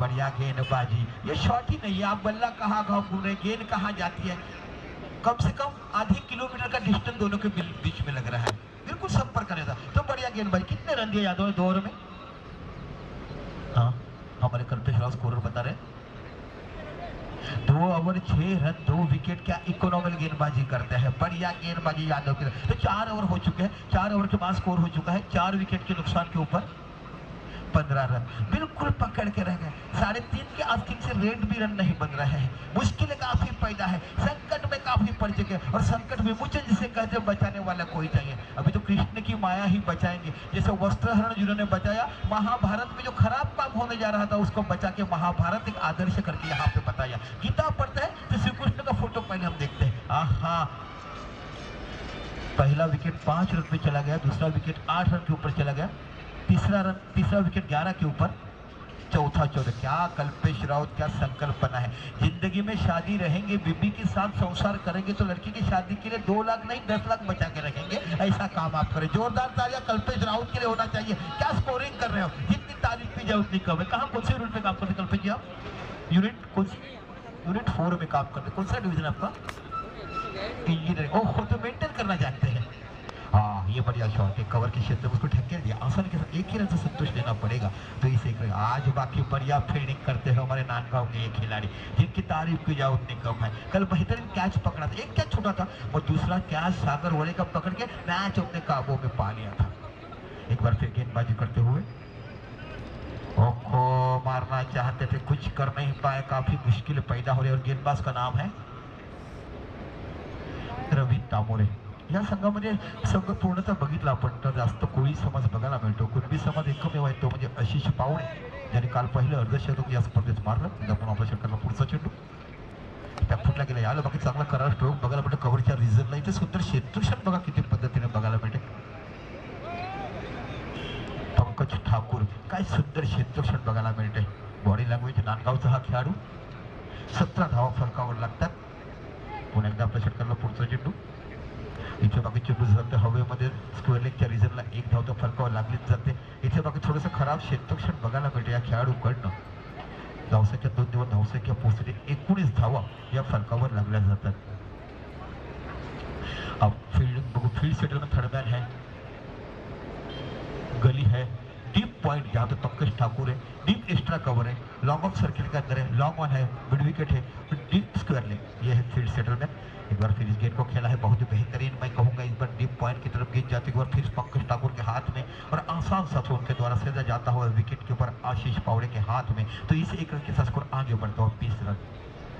बढ़िया गेंदबाजी. ये शॉट ही नहीं है. आप बल्ला कहाँ घूम रहे, गेंद कहाँ जाती है. कम से कम आधे किलोमीटर का डिस्टेंस दोनों के बीच में लग रहा है. बिल्कुल संपर्क करने था. तो बढ़िया गेंदबाजी. कितने रन दिए यादव ने 2 ओवर में? हाँ, हमारे कल्पेश राव स्कोरर बता रहे 2 ओवर 6 रन 2 विकेट. क्या इकोनॉमिकल गेंदबाजी करते हैं. बढ़िया गेंदबाजी यादव की. तो 4 ओवर हो चुके हैं. 4 ओवर के बाद स्कोर हो चुका है 4 विकेट के नुकसान के ऊपर 15 रन. बिल्कुल पकड़ के रह गए. 3.5 के आस्किंग से रेट भी रन नहीं बन रहे हैं. मुश्किलें काफी पैदा है. संकट में काफी पड़ चुके और संकट में मुझे जिसे कहते बचाने वाला कोई चाहिए. अभी तो कृष्ण की माया ही बचाएंगे. जैसे वस्त्रहरण जिन्होंने बचाया, महाभारत में जो खराब काम होने जा रहा था उसको बचा के महाभारत एक आदर्श करके यहाँ पे बताया. गीता पढ़ते हैं तो श्री कृष्ण का फोटो पहले हम देखते हैं. पहला विकेट 5 रन पे चला गया, दूसरा विकेट 8 रन के ऊपर चला गया, तीसरा विकेट 11 के ऊपर, चौथा 14. क्या कल्पेश राउत, क्या संकल्पना है. जिंदगी में शादी रहेंगे, बीबी के साथ संसार करेंगे तो लड़की की शादी के लिए 2 लाख नहीं 10 लाख बचा के रखेंगे. ऐसा काम आप करें. जोरदार तालियां कल्पेश राउत के लिए होना चाहिए. क्या स्कोरिंग कर रहे हो. जितनी तारीफ की जाए उतनी कम है. कहाँ कौन से यूनिट में काम करते कल्पेश जी आप? यूनिट 4 में काम करते. कौन सा डिवीजन आपका? इंजीनियरिंग. ओह, तो मेंटेन करना जानते हैं. ये बढ़िया शॉट है. कवर के क्षेत्र में उसको ठक्कर दिया. आसान के साथ 1 ही रन से संतोष लेना पड़ेगा. तो इसे आज बाकी बढ़िया फील्डिंग करते हैं हमारे नांदगांव के ये खिलाड़ी, जिनकी तारीफ की जाए उतनी कम है. कल बेहतरीन कैच पकड़ा था. एक कैच छोटा था और दूसरा कैच सागर वड़े का पकड़ के मैच अपने काबू में पा लिया था. एक बार फिर गेंदबाजी करते हुए मारना चाहते थे, कुछ कर नहीं पाए. काफी मुश्किल पैदा हो रही है. और गेंदबाज का नाम है रवी तामोरे. या संघामध्ये संघ पूर्णतः बघितला आपण तर जास्त कोळी समाज बघायला मिळतो. कुणबी समाज एकमेव आहे तो म्हणजे आशिष पावणे, ज्याने काल पहिलं अर्धशतक या स्पर्धेत मारलं. आपण आपल्या षटकाला पुढचा चेंडू बॅकफुटला गेला. याला बाकी चांगला करार स्ट्रोक बघायला मिळतो. कव्हरच्या रिझनला इथे सुंदर क्षेत्रक्षण बघा किती पद्धतीने बघायला मिळते. पंकज ठाकूर, काय सुंदर क्षेत्रक्षण बघायला मिळते. बॉडी लँग्वेज नांदगावचा हा खेळाडू. 17 धावा फरकावर लागतात. पुन्हा एकदा आपल्या षटकाला पुढचा चेंडू. इथे बाकी चेंडू जाते हवेमध्ये. स्क्वेअर लेगच्या रिझनला 1 धाव तर फरकावर लागलीच जाते. इथे बाकी थोडंसं खराब क्षेत्रक्षण बघायला मिळते या खेळाडूकडनं. धावसंख्या 2 धावसंख्या पोहोचते. 19 धावा या फरकावर लागल्या जातात. अब फील्ड सेटल में थर्ड मैन है, गली है, डीप पॉइंट जहाँ पे पंकज ठाकुर है, डीप एक्स्ट्रा कवर है, लॉन्ग ऑफ सर्किल के अंदर है, लॉन्ग ऑन है, मिड विकेट है, डीप स्क्वायर लेग, ये है फील्ड सेटल में। एक बार फिर इस गेंद को खेला है बहुत ही बेहतरीन, मैं कहूंगा इस बार डीप पॉइंट की तरफ गेंद जाती है, एक बार फिर पंकज ठाकुर के हाथ में और आसान सा उनके द्वारा सेजा जाता हुआ विकेट के ऊपर आशीष पावड़े के हाथ में, तो इस एक रन के साथ स्कोर आगे बढ़ता हुआ 20 रन।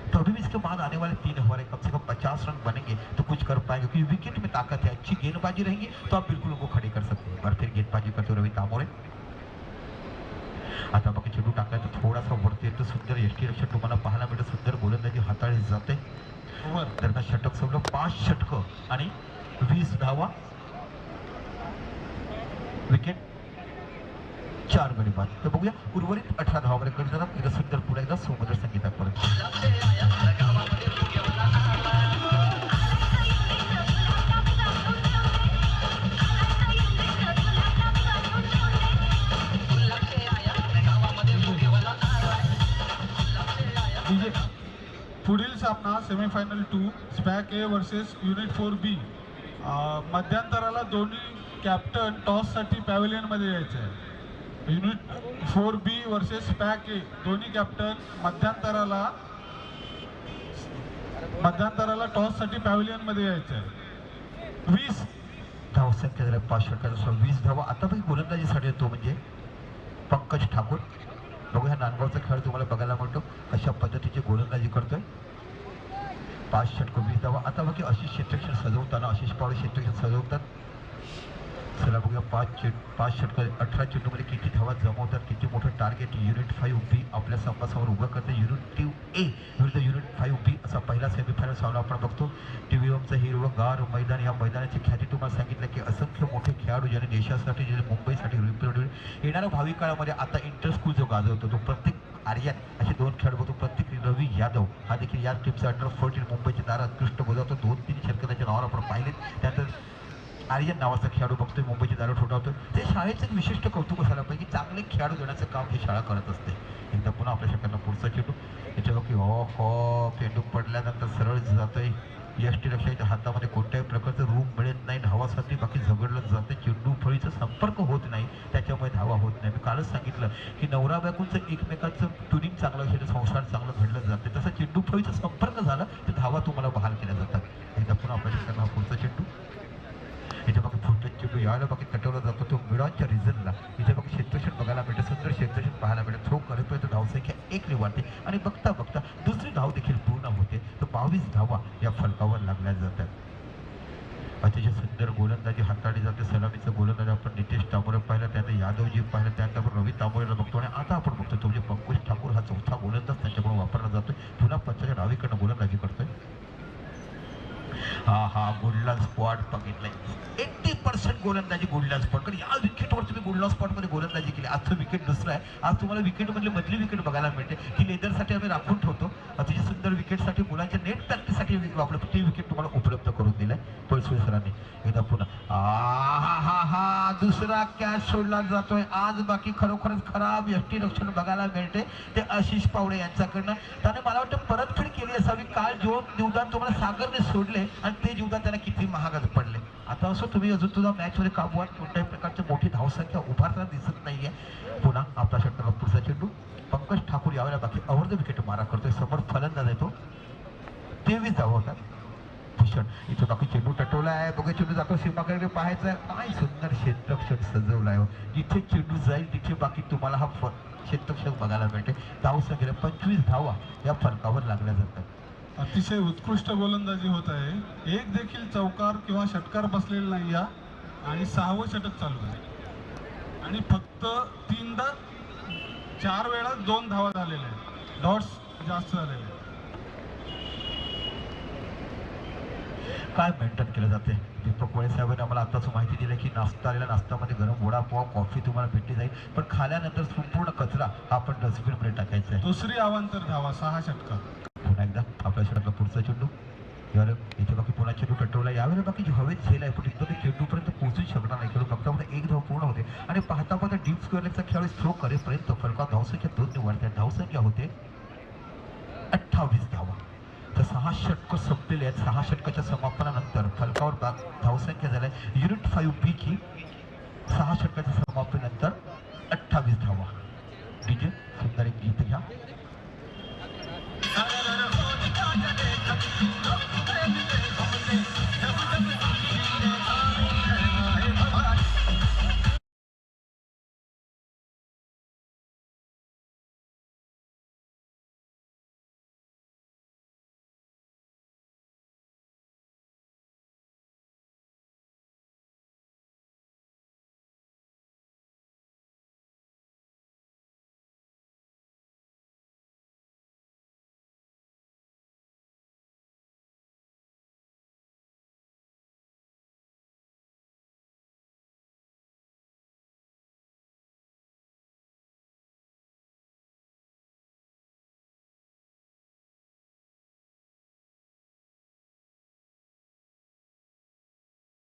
तो अभी भी इसके बाद आने वाले 3 ओवर है, कम से कम 50 रन बनेंगे तो कुछ कर पाएंगे, क्योंकि विकेट में ताकत है, अच्छी गेंदबाजी रहेंगी तो आप बिल्कुल उनको खड़े कर सकते हैं। एक बार फिर गेंदबाजी करते हुए रवि तांबोळे, आता बाकी चेंडू टाकलाय तो थोडासा वरती येतो, सुंदर यष्टीरक्षण तुम्हाला पाहायला मिळतं, सुंदर गोलंदाजी हाताळली जाते, दरम्यान षटक सोडलं, 5 षटकं आणि 20 धावा, विकेट 4 गडी बाद। तर बघूया उर्वरित 18 धावामध्ये गडी जातात, एकदा सुंदर पुढे एकदा सौमदर संगीतापर्यंत।
पुढील सामना semifinal 2 SPAC A versus unit 4B। मध्यंतराला दोन्ही कॅप्टन टॉससाठी पॅव्हिलियनमध्ये यायचे आहे। युनिट 4B वर्सेस स्पॅक ए, दोन्ही कॅप्टन मध्यंतराला टॉससाठी पॅव्हिलियनमध्ये यायचे आहे।
20 धावसंख्या झाल्या, 5 षटकाचा 20 धावा। आता पण गोलंदाजीसाठी येतो म्हणजे पंकज ठाकूर, बघूया नांदगावचा खेळ तुम्हाला बघायला मिळतो, अशा पद्धतीची गोलंदाजी करतोय, 5 षटकं 20 धावा। आता बघा अशी क्षेत्रक्षण सजवताना आशिष पावळे क्षेत्रक्षण सजवतात, चला बघूया 5 षटकं 18 चेंडूमध्ये किती धावा जमवतात, किती मोठं टार्गेट युनिट 5B आपल्या संपासमोर उभं करते। युनिट 2A विरुद्ध युनिट 5B असा पहिला सेमीफायनल सामना आपण बघतो। टीव्हीचं हिरवंगार मैदान, या मैदानाची ख्याती तुम्हाला सांगितलं की असंख्य मोठे खेळाडू ज्यांनी देशासाठी, ज्यांनी मुंबईसाठी रिप्रेझेंट, येणाऱ्या भावी काळामध्ये आता इंटर स्कूल जो गाजवतो तो प्रत्येक आर्यन असे 2 खेळाडू बघतो, प्रत्येक रवी यादव हा देखील या टीमचा अंडर 14 मुंबईच्या दारात उत्कृष्ट बोलवतो, 2-3 षटकं त्याच्या नावावर आपण पाहिलेत, त्यानंतर आर्यन नावाचा खेळाडू बघतोय मुंबईची दारू ठोठावतोय। ते शाळेचं एक विशिष्ट कौतुक असायला पाहिजे, चांगले खेळाडू देण्याचं काम ही शाळा करत असते। एकदा पुन्हा आपल्या षटकांना पुढचा चेंडू, याच्या बाकी हो चेंडू पडल्यानंतर सरळ जातोय, यष्टीरक्षकाच्या हातामध्ये कोणत्याही प्रकारचं रूम मिळत नाही, धावासाठी बाकी झगडलं जाते, चेंडू फळीचा संपर्क होत नाही, त्याच्यामुळे धावा होत नाही। मी कालच सांगितलं की नवरा बायकोचं एकमेकांचं ट्युनिंग चांगलं असेल, संसार चांगलं घडलं जाते, तसं चेंडू फळीचा संपर्क झाला तर धावा तुम्हाला बहाल केल्या जातात। एकदा पुन्हा आपल्या षटकांना पुढचा चेंडू, इथे बाकी फुटत चेंडू यायला बाकी कटवला जातो तो मिडॉनच्या रिझनला, इथे बाकी क्षेत्रक्षण बघायला मिळतं, सुंदर क्षेत्रक्षण पाहायला मिळतं, थ्रो करतोय तर धावसंख्या 1 ने वाढते आणि बघता बघता दुसरी धाव देखील पूर्ण होते, तर 22 धावा या फलकावर लागल्या जातात। अतिशय सुंदर गोलंदाजी हाताळली जाते, सलामीचं गोलंदाजी आपण नितेश तांबोळे पाहिलं, त्यानंतर यादवजी पाहिलं, त्यानंतर आपण रवी तांबोळेला बघतो आणि आता आपण बघतो तो म्हणजे पंकज ठाकूर हा चौथा गोलंदाज त्यांच्याकडून वापरला जातोय, पुन्हा पंचाच्या डावीकडनं गोलंदाजी करतोय। हा गोल्डन स्पॉट बघितलंय, 80% गोलंदाजी गोल्डन स्पॉट, कारण या विकेटवर तुम्ही गोल्डन स्पॉटमध्ये गोलंदाजी केली। आजचं विकेट दुसरं आहे, आज तुम्हाला विकेटमधली मधली विकेट बघायला मिळते, की लेदरसाठी आम्ही राखून ठेवतो, अतिशय सुंदर विकेटसाठी मुलांच्या नेट प्रॅक्टिससाठी आपलं ती विकेट तुम्हाला उपलब्ध करून दिलंय पळसुळे सरांनी। एकदा पुन्हा दुसरा कॅच सोडला जातोय, आज बाकी खरोखरच खराब यष्टीरक्षण बघायला मिळते ते आशिष पावळे यांच्याकडनं, त्याने मला वाटतं परतफेड केली असावी। काल जो जीवदान तुम्हाला सागरने सोडले आणि ते जीवदान त्याला किती महागात पडले, आता असं तुम्ही अजून तुझा मॅचमध्ये काबूवात कोणत्याही प्रकारची मोठी धावसंख्या उभारताना दिसत नाहीये। पुन्हा आपला षटकाला पुढचा चेंडू, पंकज ठाकूर यावेळेला बाकी अवर्ध विकेट मारा करतोय, समोर फलंदाज आहे तो, 23 धावा होतात। भूषण इथं बाकी चेंडू टटवला आहे, बघा चेंडू जातो सीमाकडे पाहायचा आहे, काय सुंदर क्षेत्रक्षण सजवला आहे, जिथे चेंडू जाईल तिथे बाकी तुम्हाला हा क्षेत्रक्षण बघायला मिळते। धावसंख्येला 25 धावा या फलकावर लागल्या जातात।
अतिशय उत्कृष्ट गोलंदाजी होत आहे, एक देखील चौकार किंवा षटकार बसलेला नाही या, आणि 6वं षटक चालू आहे आणि फक्त 4 वेळा 2 धावा झालेल्या आहेत, डॉट्स जास्त झालेले आहेत।
काय मेंटेन केलं जाते, दीपक वळे साहेबांनी आम्हाला आताच माहिती दिली की नाश्ता आलेला नाश्त्यामध्ये गरम वडापाव कॉफी तुम्हाला भेटली जाईल, पण खाल्यानंतर संपूर्ण कचरा आपण डस्टबिनमध्ये टाकायचा आहे।
दुसरी अवांतर धावा 6 षटका।
पुन्हा एकदा आपल्या षटकाला पुढचा चेंडू, यावर इथे बाकी पुन्हा चेंडू टटवला, यावेळेला बाकी हवेत झेल आहे, पण इथं ते चेंडूपर्यंत पोहोचू शकणार नाही, खेळू बघता बघता 1 धाव पूर्ण होते आणि पाहता पाहता डीप स्क्वेअर लेगचा खेळाडू थ्रो करेपर्यंत फलकात धावसंख्या 2 ने वाढते, धावसंख्या होते 28 धावा। तर 6 6 षटकं संपलेले आहेत. 6 षटकाच्या समापनानंतर फलकावर धावसंख्या झाल्या युनिट 5B ची 6 षटकाच्या समापनानंतर 28 धावा. डीजे सुंदर एक गीत घ्या.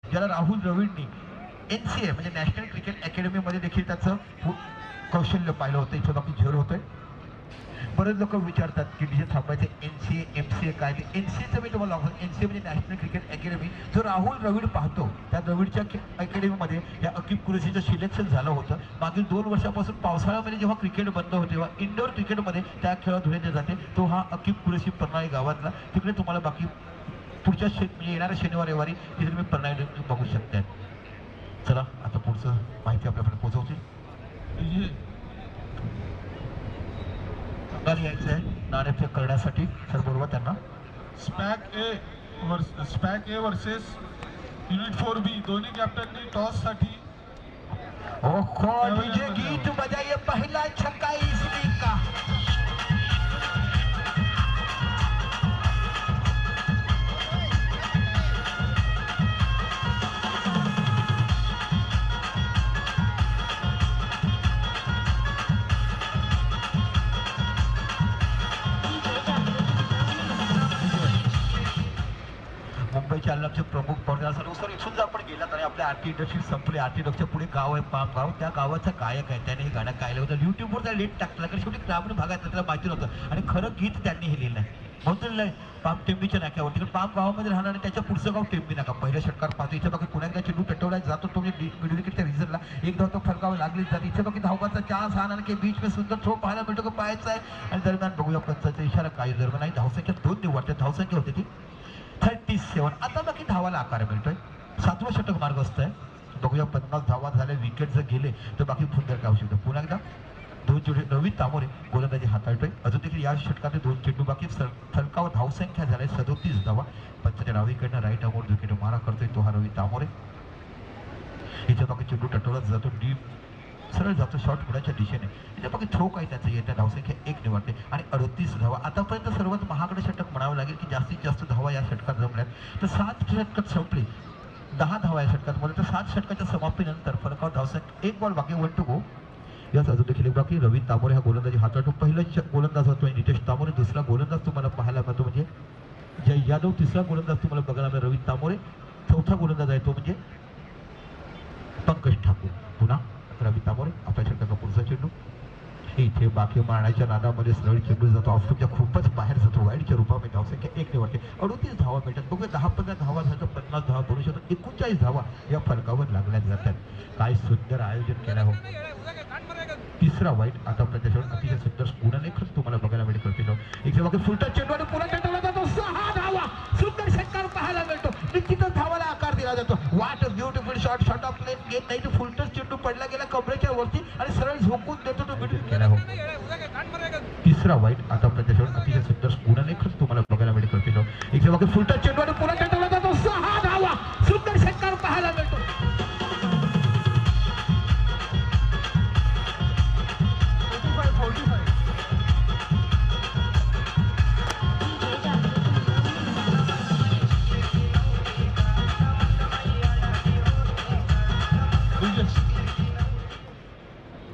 ज्याला राहुल द्रविडनी NCA म्हणजे नॅशनल क्रिकेट अकॅडमीमध्ये देखील त्याचं कौशल्य पाहिलं होतं. इथं बाकी झेर होतंय. बरेच लोक विचारतात की डीजे थांबायचे NCA MCA काय ते. NCAचं मी तुम्हाला सांगतो. NCA म्हणजे नॅशनल क्रिकेट अकॅडमी. जो राहुल द्रविड पाहतो त्या द्रविडच्या अकॅडमीमध्ये या अकीब कुरेशीचं सिलेक्शन झालं होतं. मागील 2 वर्षापासून पावसाळ्यामध्ये जेव्हा क्रिकेट बंद होते तेव्हा इंडोर क्रिकेटमध्ये त्या खेळ धुण्यात जाते. तो हा अकीब कुरेशी परनाळी गावातला. तिकडे तुम्हाला बाकी पुढच्या म्हणजे येणाऱ्या शनिवार रविवारी तिथे तुम्ही परनाळी बघू शकता. चला आता पुढचं माहिती आपल्याकडे पोहोचवतील. यायचं आहे नाणेफेक करण्यासाठी सर बरोबर त्यांना.
स्पॅक ए वर्सेस युनिट 4B दोन्ही कॅप्टननी टॉस साठी
डीजे गीत बजाइए पहला छक्का इसलिए का. मुंबईच्या अलगचे प्रमुख पडद्यावर सर इथून जर आपण गेलात आणि आपल्या आरटी इंडस्ट्री संपले. आरटी इंडस्ट्रीच्या पुढे गाव आहे पाम गाव. त्या गावाचा गायक आहे. त्याने हे गाणं गायलं होतं. युट्यूबवर त्या लेट टाकलं कारण शेवटी ग्रामीण भागात त्याला माहिती नव्हतं आणि खरं गीत त्यांनी हे लिहिलं आहे. म्हणून नाही पाम टेंबीच्या नाक्यावर तिकडे पाम गावामध्ये राहणार आणि त्याच्या पुढचं गाव टेंबी नाका. पहिल्या षटकार पाहतो इथे बाकी पुण्यात चेंडू पेटवला जातो तो म्हणजे मिड विकेटच्या रिझल्टला एक धाव तो फलकावर लागलीच जाते. इथे बाकी धावबाचा चान्स हा के बीच में सुंदर थ्रो पाहायला मिळतो का पाहायचा आहे. आणि दरम्यान बघूया पंचाचा इशारा काय दरम्यान नाही. धावसंख्या 2 निवडते. धावसंख्या होते ती 37. आता बाकी धावाला आकार मिळतोय. 7वं षटक मार्गस्थ आहे. बघूया 50 धावा झाल्या. विकेट जर गेले तर बाकी फुंदर काय होऊ शकतं. पुन्हा एकदा 2 चेंडू रवी तामोरे गोलंदाजी हाताळतोय. अजून देखील या षटकात 2 चेंडू बाकी. फलकावर धावसंख्या झाल्या 37 धावा. पंचाच्या डावीकडनं राईट अमोर विकेट मारा करतोय तो हा रवी तामोरे. याच्या बाकी चेंडू टटवला जातो डीप सरळ जातो शॉर्ट पुढाच्या दिशेने. याच्या बाकी थ्रो काही त्याचं येत्या. धावसंख्या 1 निवडते आणि 38 धावा. आतापर्यंत सर्वात महागडं षटक म्हणावं लागेल की जास्तीत जास्त धावा या षटकात जमल्यात. तर 7 षटकात संपली 10 धावा या षटकात मध्ये. तर 7 षटकाच्या समाप्तीनंतर फलकावर धावसंख्या 1 बॉल बाकी 1 to go. याच अजून देखील बाकी रवी तामोरे हा गोलंदाजी हाताळतो. पहिला गोलंदाज होतो नितेश तामोरे. दुसरा गोलंदाज तुम्हाला पाहायला मिळतो म्हणजे जय यादव. तिसरा गोलंदाज तुम्हाला बघायला मिळेल रवी तामोरे. चौथा गोलंदाज आहे तो म्हणजे पंकज ठाकूर. पुन्हा रवी तामोरे. आपल्या षटकाचा पुढचा चेंडू इथे बाकी मारण्याच्या नादामध्ये सरळ चेंडू जातो ऑफस्टॉपच्या खूपच बाहेर जातो. वाईडच्या रूपामध्ये धावसंख्या 1 निवडते. 38 धावा मिळतात. बघूया 10-15 धावा झालं तर 50 धावा बनू शकतात. 39 धावा या फलकावर लागल्या जातात. काय सुंदर आयोजन केलं हो. तिसरा वाईट आता त्याच्यावर अतिशय सुंदर गुणाने खरंच तुम्हाला बघायला मिळेल करते. एक बाकी फुलटा चेंडू आणि पुन्हा चेंडूला जातो. 6 धावा. सुंदर षटकार पाहायला मिळतो. निश्चितच धावाला आकार दिला जातो. What a beautiful shot. Shot off प्लेन गेट नाही तर फुलटच चेंडू पडला गेला कमरेच्या वरती आणि सरळ झोकून देतो तो मिडल केला हो. तिसरा वाईट आता त्याच्यावर अतिशय सुंदर गुणाने खरंच तुम्हाला बघायला मिळेल करते. एक बाकी फुलटा चेंडू आणि पुन्हा चेंडूला जातो. 6 धावा. सुंदर षटकार पाहायला मिळतो.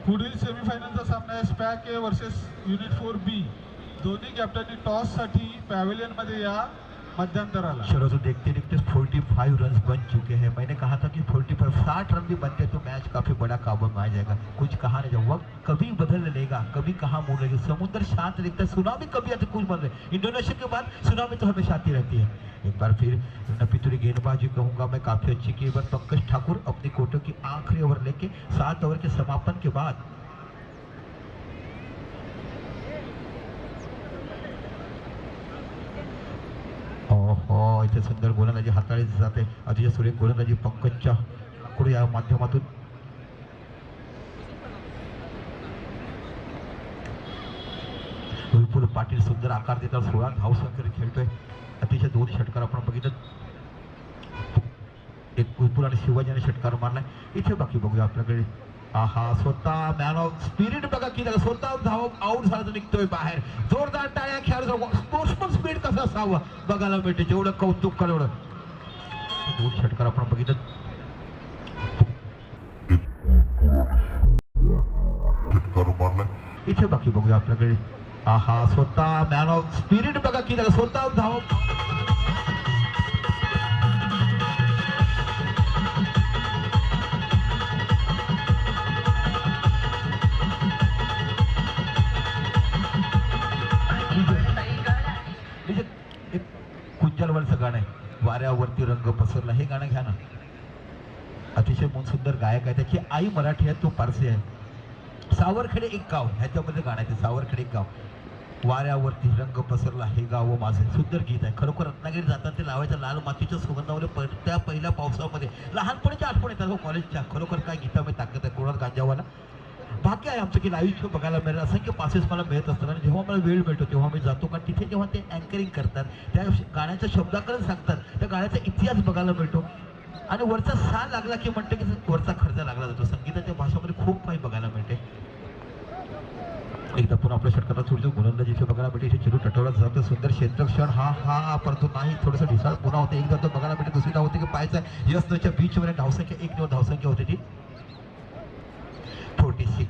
पुढील सेमीफायनलचा सामना आहे स्पॅक ए वर्सेस युनिट 4B. दोन्ही कॅप्टननी टॉस साठी पॅव्हिलियन मध्ये या मध्यंतराला.
चलो तो देखते देखते 45 रन बन चुके हैं। मैंने कहा था कि 45 60 रन भी बनते तो मैच काफी बड़ा काबू में आ जाएगा। कुछ कहा नहीं, जब वक्त कभी बदल लेगा, कभी कहाँ मुड़ लेगा। समुद्र शांत दिखता है, सुनामी कभी आते कुछ बन रहे। इंडोनेशिया के बाद सुनामी तो हमेशा आती रहती है। एक बार फिर नपीतुरी गेंदबाजी कहूंगा मैं काफी अच्छी की। बार पंकज ठाकुर अपनी कोटों की आखिरी ओवर लेके 7 ओवर के समापन के बाद इथे सुंदर गोलंदाजी हाताळली जाते. अतिशय सुरेख गोलंदाजी पंकजच्या कडून या माध्यमातून. विपुल पाटील सुंदर आकार देतात. 16 धावसंख्येने खेळतोय. अतिशय 2 षटकार आपण बघितलं. एक विपुल आणि शिवाजी याने षटकार मारलाय. इथे बाकी बघूया आपल्याकडे. आहा, स्वतः मॅन ऑफ स्पिरिट बघा की स्वतः धाव आउट झाला तर निघतोय बाहेर. जोरदार टाळ्या. खेळाडू स्पोर्ट्समन स्पिरिट कसं असावं बघायला मिळते. जेवढं कौतुक करा एवढं. 2 षटकार आपण बघितलं. इथे बाकी बघूया आपल्याकडे. आहा, स्वतः मॅन ऑफ स्पिरिट बघा की स्वतः धाव. कुंजलवरचं गाणं आहे, वाऱ्यावरती रंग पसरला. हे गाणं घ्या ना. अतिशय मन सुंदर गायक आहे. त्याची आई मराठी आहे, तो पारसी आहे. सावरखेडे एक गाव ह्याच्यामध्ये गाणं आहे. सावरखेडे एक गाव. वाऱ्यावरती रंग पसरला हे गाव माझे. सुंदर गीत आहे. खरोखर रत्नागिरी जातात ते लावायच्या लाल मातीच्या सुगंधामध्ये त्या पहिल्या पावसामध्ये लहानपणीच्या आठवण येतात कॉलेजच्या. खरोखर काय गीतामध्ये ताकद आहे. कोणाला गांजावाला भाग्य आहे आमचं की लाईव्ह शो बघायला मिळेल. असंख्य पासेस मला मिळत असतात आणि जेव्हा मला वेळ मिळतो तेव्हा मी जातो. कारण तिथे जेव्हा ते अँकरिंग करतात, त्या गाण्याच्या शब्दाकडे सांगतात, त्या गाण्याचा इतिहास बघायला मिळतो. आणि वरचा सा लागला की म्हणते की वरचा खर्च लागला जातो. संगीताच्या भाषेमध्ये खूप काही बघायला मिळते. एकदा पुन्हा आपल्या षटकाला सोडतो. गोलंदाजी इथे बघायला मिळते. इथे चिरू टटवला जातो. सुंदर क्षेत्रक्षण. हा परंतु नाही, थोडंसं ढिसाळ पुन्हा होते. एकदा तो बघायला मिळते. दुसरी धाव होते की पाहायचा यशच्या बीचवर धावसंख्या 1 निवड धावसंख्या होती ती 46.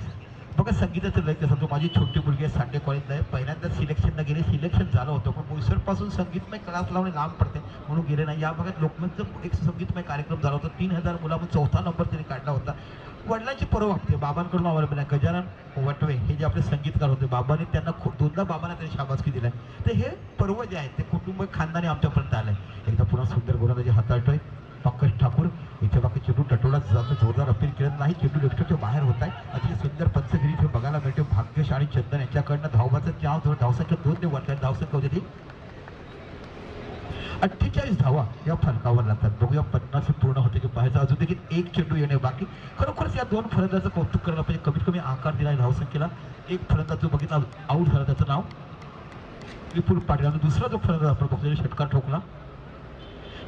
बघा संगीताचं लय कसं. तो माझी छोटी मुलगी आहे, सांडे कॉलेजला आहे. पहिल्यांदा सिलेक्शनला गेले. सिलेक्शन झालं होतं पण बोईसरपासून संगीतमय क्लास लावणे लांब पडते म्हणून गेले नाही. या भागात लोकमतचं एक संगीतमय कार्यक्रम झाला होता. 3000 मुलांमध्ये 4था नंबर त्यांनी काढला होता. वडिलांची पर्व वाटते. बाबांकडून आम्हाला मिळाला. गजानन वटवे हे जे आपले संगीतकार होते, बाबांनी त्यांना दोनदा बाबांना त्यांनी शाबासकी दिलाय. तर हे पर्व जे आहे ते कुटुंब खानदानी आमच्यापर्यंत आलंय. एकदा पुन्हा सुंदर गोलंदाजी हाताळतोय पंकज ठाकूर. इथे बाकी चेंडू टटोला जातो. जोरदार अपील केलं नाही. चेंडू लेफ्टच्या बाहेर होत आहे. अतिशय सुंदर पंचगिरी इथे बघायला मिळते. भाग्यश आणि चंदन यांच्याकडनं धावबाचं चाव. धावसंख्या 2 ने वरच्या धावसंख्या होती ती 48 धावा या फलकावर लागतात. बघूया 50 पूर्ण होते की पाहायचं. अजून देखील एक चेंडू येणे बाकी. खरोखरच या 2 फलंदाजाचं कौतुक करायला पाहिजे. कमीत कमी आकार दिला धावसंख्येला. एक फलंदाज जो बघितला आऊट झाला त्याचं नाव विपुल पाटील. आणि दुसरा जो फलंदाज आपण बघतो षटकार ठोकला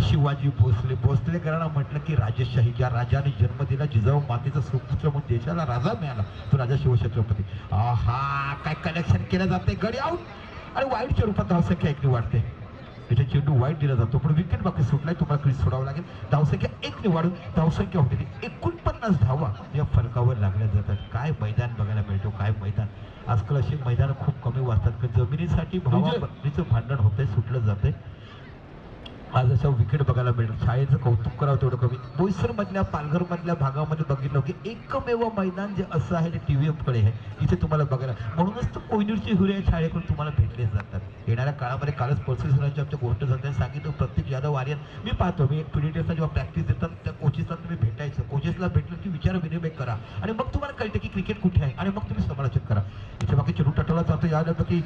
शिवाजी भोसले. भोसलेकरांना म्हटलं की राजशाही, ज्या राजाने जन्म दिला, जिजाऊ मातेचा सुपुत्र म्हणून देशाला राजा मिळाला तो राजा शिवछत्रपती. आहा, काय कनेक्शन केलं जाते. गडी आऊट आणि वाईटच्या रूपात धावसंख्या 1 ने वाढते. इथे चेंडू वाईट दिला जातो पण विकेट बाकी सुटलाय. तुम्हाला क्रीज सोडावं लागेल. धावसंख्या 1 ने वाढून धावसंख्या होते ती 49 धावा या फलकावर लागल्या जातात. काय मैदान बघायला मिळतो. काय मैदान. आजकाल अशी मैदान खूप कमी वाचतात. जमिनीसाठी भावाचं भांडण होतंय, सुटलं जातंय. आज अशा विकेट बघायला मिळतात. शाळेचं कौतुक करावं तेवढं कमी. बोईसर मधल्या पालघर मधल्या भागामध्ये बघितलं की एकमेव मैदान जे असं आहे ते TVF कडे आहे. इथे तुम्हाला बघायला म्हणूनच तर कोयनूरची हुरे शाळेकडून तुम्हाला भेटले जातात. येणाऱ्या काळामध्ये कालच पळसुरांची आमच्या गोष्ट झाली. सांगितलं प्रत्येक यादव आर्यन मी पाहतो. मी PDTSला जेव्हा प्रॅक्टिस देतात त्या कोचेसला तुम्ही भेटायचं. कोचेसला भेटलं की विचार विनिमय करा आणि मग तुम्हाला कळतं की क्रिकेट कुठे आहे आणि मग तुम्ही समालोचन करा. इथे बाकी चेंडू टटवला जातो. याद होतं की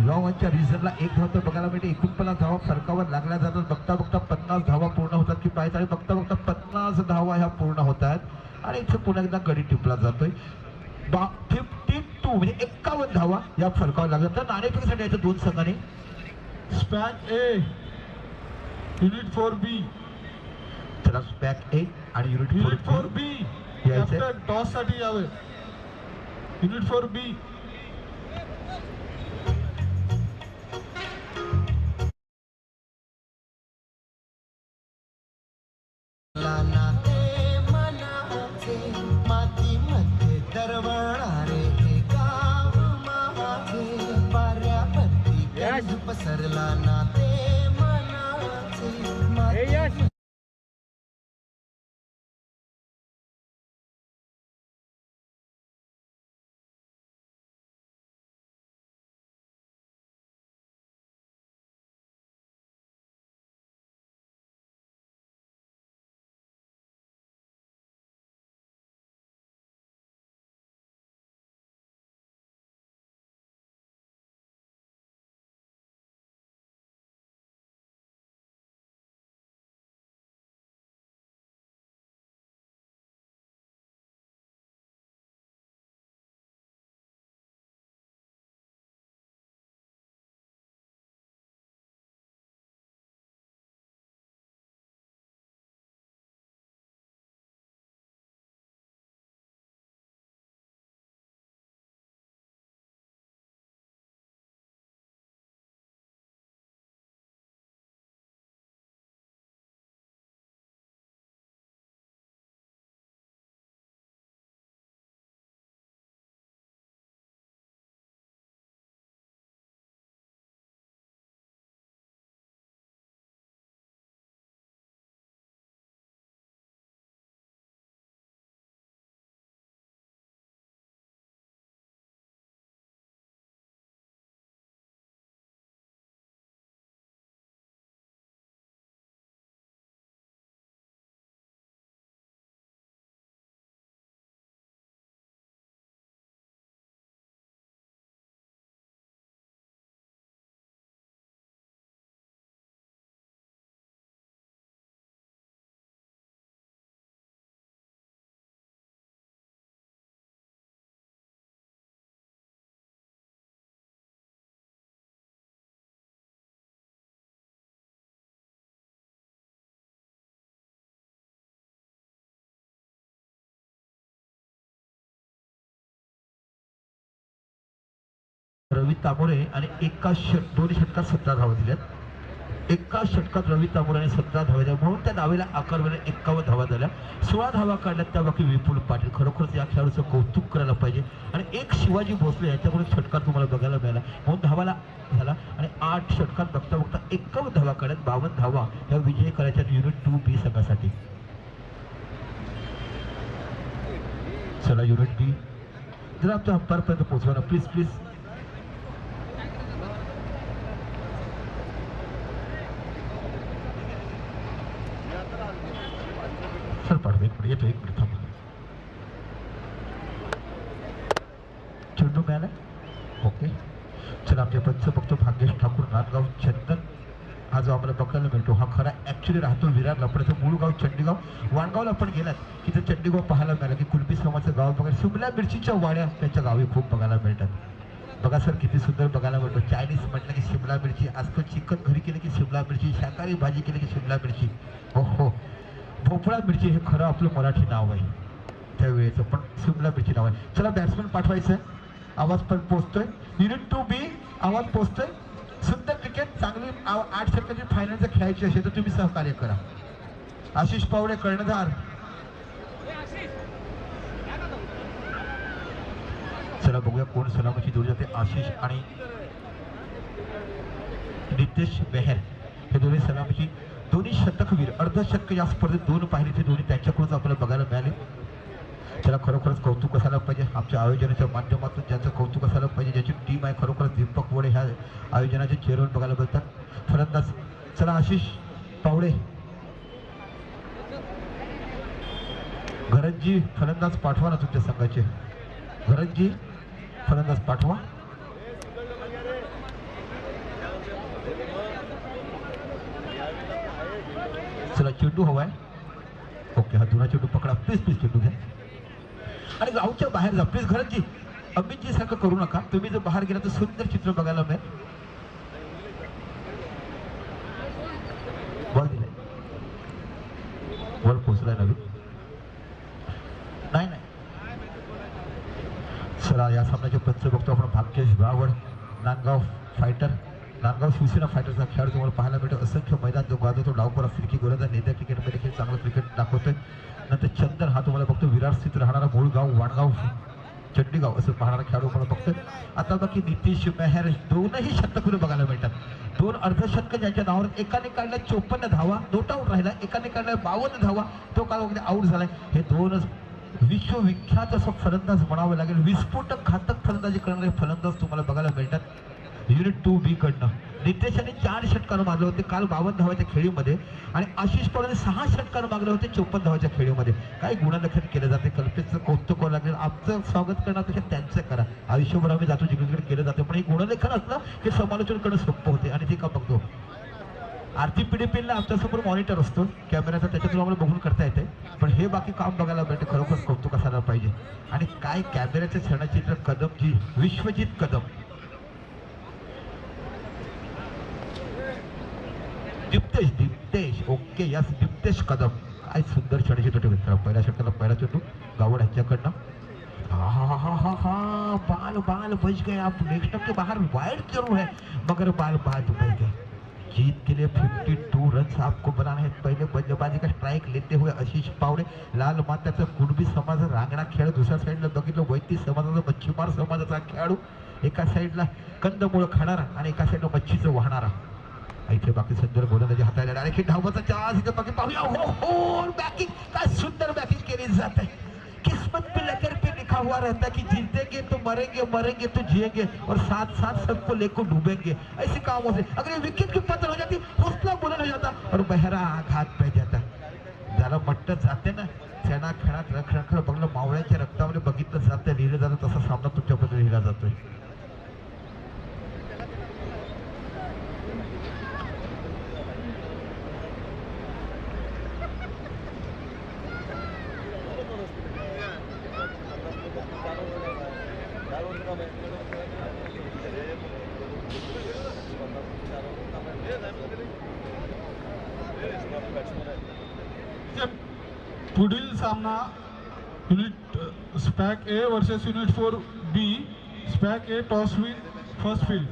लॉंगच्या रिझनला 1 धाव तर बघायला मिळते. 49 धावा फलकावर लागल्या जातात. बघता 50 धावा पूर्ण होतात की पाहायचं आणि बघता 50 धावा ह्या पूर्ण होतात. आणि इथे पुन्हा एकदा गडी टिपला जातोय. 52 म्हणजे 51 धावा या फलकावर लागतात. तर नाणेफेकीसाठी याच्या 2 संघाने
स्पॅक ए युनिट 4B.
त्याला स्पॅक ए आणि युनिट
4B कॅप्टन टॉस साठी यावे. Unit 4B.
मातीमध्ये दरवळणारे हे गाव माझे. पाऱ्यावरती गंध पसरला ना ते मनाचे.
रवी तांबोरे आणि दोन षटकात 17 धावा दिल्यात. एका षटकात रवी तांबोरेने 17 धावा दिल्या म्हणून त्या डावीला आकारमध्ये 51 धावा झाल्या. 16 धावा काढल्यात त्या बाकी विपुल पाटील. खरोखरच या खेळाडूचं कौतुक करायला पाहिजे. आणि एक शिवाजी भोसले याच्याकडून षटकार तुम्हाला बघायला मिळाला म्हणून धावाला झाला. आणि 8 षटकात बघता बघता 51 धावा काढल्यात. 52 धावा या विजय करायच्या युनिट 2B संघासाठी. चला युनिट बी जर आमच्या अंपायरपर्यंत पोहोचवा ना प्लीज प्लीज. सर पाठवा एक मिनिट येतो एक मिनिट थांबा. चेंडू मिळाला ओके. चला आमच्या पंच बघतो भाग्येश ठाकूर नांदगाव चंदन हा जो आम्हाला बघायला मिळतो हा खरा ॲक्च्युली राहतो विरारला पण त्याचं मूळ गाव चंडीगाव. वाणगावला आपण गेलात की तर चंडीगाव पाहायला मिळालं की कुलबी समाजाचं गाव बघायला. शिमला मिरचीच्या वाड्या त्यांच्या गावी खूप बघायला मिळतात. बघा सर किती सुंदर बघायला मिळतो. चायनीज म्हटलं की शिमला मिरची. आजकाल चिकन घरी केलं की शिमला मिरची. शाकाहारी भाजी केली की शिमला मिरची. हो हो भोपळा मिरची हे खरं आपलं मराठी नाव आहे त्यावेळेचं पण शिमला मिरची नाव आहे. चला बॅट्समॅन पाठवायचं आहे. आवाज पण पोचतोय. युनिट 2B आवाज पोचतोय. सुंदर क्रिकेट चांगली 8 षटकाची फायनल जर खेळायची असेल तर तुम्ही सहकार्य करा. आशिष पावडे कर्णधार. चला बघूया कोण सलामीची जोडी जाते. आशिष आणि नितेश बेहर हे दोन्ही सलामीची दोन्ही शतकवीर. अर्धशतक या स्पर्धेत 2 पाहिले ते दोन्ही त्यांच्याकडूनच आपल्याला बघायला मिळाले. त्याला खरोखरच कौतुक असायला पाहिजे. आमच्या आयोजनाच्या माध्यमातून ज्यांचं कौतुक असायला पाहिजे ज्याची टीम आहे खरोखरच दीपक वडे ह्या आयोजनाचे चेअरमन बघायला मिळतात. फलंदाज चला आशिष पावडे घरतजी फलंदाज पाठवा ना तुमच्या संघाचे. घरतजी फलंदाज पाठवा. चला चेंडू हवाय ओके. हा जुना चेंडू पकडा प्लीज प्लीज. चेंडू घ्या आणि गावच्या बाहेर जा प्लीज. घरतजी अमितजी सारखं करू नका. तुम्ही जर बाहेर गेला तर सुंदर चित्र बघायला मिळेल. बॉल दिलाय बॉल पोचलाय नवीन नाही नाही. चला या सामन्याचे पंच बघतो आपण भाग्येश गावड नांदगाव फायटर. नांदगाव शिवसेना फायटरचा खेळाडू तुम्हाला पाहायला मिळतो. असंख्य मैदान जो गाजवतो डावखोरा फिरकी गोलंदाज नेत्या क्रिकेटमध्ये देखील चांगलं क्रिकेट दाखवतोय. नंतर चंदन हा तुम्हाला बघतो विरार स्थित राहणारा मूळ गाव वाणगाव चंडीगाव असं पाहणारा खेळाडू तुम्हाला बघतोय. आता बाकी नितीश मेहर दोनही शतक बघायला मिळतात. 2 अर्धशतक ज्यांच्या नावावर. एकाने काढल्या 54 धावा नोट आऊट राहिला. एकाने काढल्या 52 धावा तो काल वगैरे आऊट झालाय. हे 2 विश्वविख्यात असं फलंदाज म्हणावं लागेल. विस्फोटक घातक फलंदाजी करणारे फलंदाज तुम्हाला बघायला मिळतात युनिट 2B कडनं. नितेशाने 4 षटकानं मारले होते काल 52 धावाच्या खेळीमध्ये आणि आशिष पवारने 6 षटकानं मागले होते 54 धावाच्या खेळीमध्ये. काय गुणलेखन केलं जाते. कल्पेचं कौतुक करावं लागेल. आमचं स्वागत करण्यापेक्षा त्यांचं करा. आयुष्यभर आम्ही जातो जिकडे केलं जातं पण हे गुणलेखन असलं की समालोचन करणं सोपं होते. आणि ते का बघतो आरती पीडीपीला आमच्यासमोर मॉनिटर असतो कॅमेऱ्याचा त्याच्यातून आम्हाला बघून करता येते. पण हे बाकी काम बघायला मिळते. खरोखरच कौतुक असायला पाहिजे. आणि काय कॅमेऱ्याच्या क्षणाची तर कदमची विश्वजित कदम दीप्तेश ओके यस दीप्तेश कदम काय सुंदर क्षणाची मित्र. पहिल्या षटकाला पहिला चेंडू गावड ह्याच्याकडनं. हा बाल बाल बच गए आप. नेक्स्ट के बाहर वाइड जरूर है मगर बाल बाद बच गए. जीत के लिए 52 रन आपको बनाना है. पहले बल्लेबाजी का स्ट्राइक लेते हुए आशिष पावडे. लाल मात्याचा कुणबी समाज रांगणा खेळ. दुसऱ्या साईडला बघितलं वैती समाजाचा मच्छीमार समाजाचा खेळाडू. एका साईडला कंदमुळ खाणारा आणि एका साईडला मच्छीचं वाहणारा. इथे बाकी सुंदर गोलंदाजी हाताळल्या. डायरेक्ट धावाचा चान्स इथे बाकी पाहूया. हो बॅटिंग काय सुंदर बॅटिंग केली जाते. किस्मत पे लेकर पे लिखा हुआ रहता है कि जीतेंगे तो मरेंगे मरेंगे तो जिएंगे और साथ साथ सबको लेकर डूबेंगे. ऐसे कामों से अगर ये विकेट की पतन हो जाती हौसला बुलंद हो जाता और बहरा आघात पे जाता. ज्याला मट्ट जाते ना त्यांना खेळात रखरख बघलं मावळ्याच्या रक्तामध्ये बघितलं जातं लिहिलं जातं. तसा सामना तुमच्याबद्दल लिहिला जातोय.
पुढील सामना unit SPAC A versus unit 4B. SPAC A toss win first field.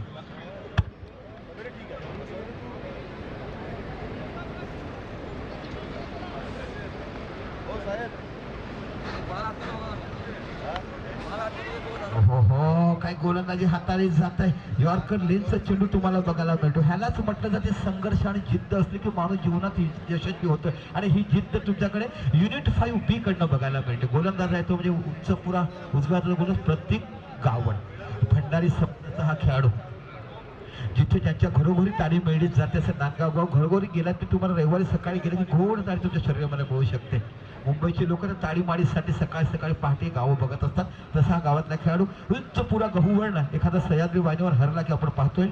हो काय गोलंदाजी हाताळली जात आहे. यॉर्कर लेनचा चेंडू तुम्हाला बघायला मिळतो. ह्यालाच म्हटलं जाते संघर्ष आणि जिद्द असली की माणूस जीवनात यशस्वी होतोय आणि ही जिद्द तुमच्याकडे युनिट 5B कडनं बघायला मिळते. गोलंदाज आहे तो म्हणजे उंच पुरा उजव्या गोलंदाज प्रत्येक गावड भंडारी संघाचा हा खेळाडू जिथे ज्यांच्या घरोघरी तारी मिळली जाते असं नांदगाव गाव घरोघरी गेलात की तुम्हाला रविवारी सकाळी गेले की गोड तारी तुमच्या शरीरामध्ये मिळू शकते. मुंबईचे लोक तर ताळीमाडीसाठी सकाळी सकाळी पहाटे गावं बघत असतात. तसा हा गावातला खेळाडू उंच पुरा गहूवर्ण एखादा सह्याद्री वाहिनीवर हरला की आपण पाहतोय.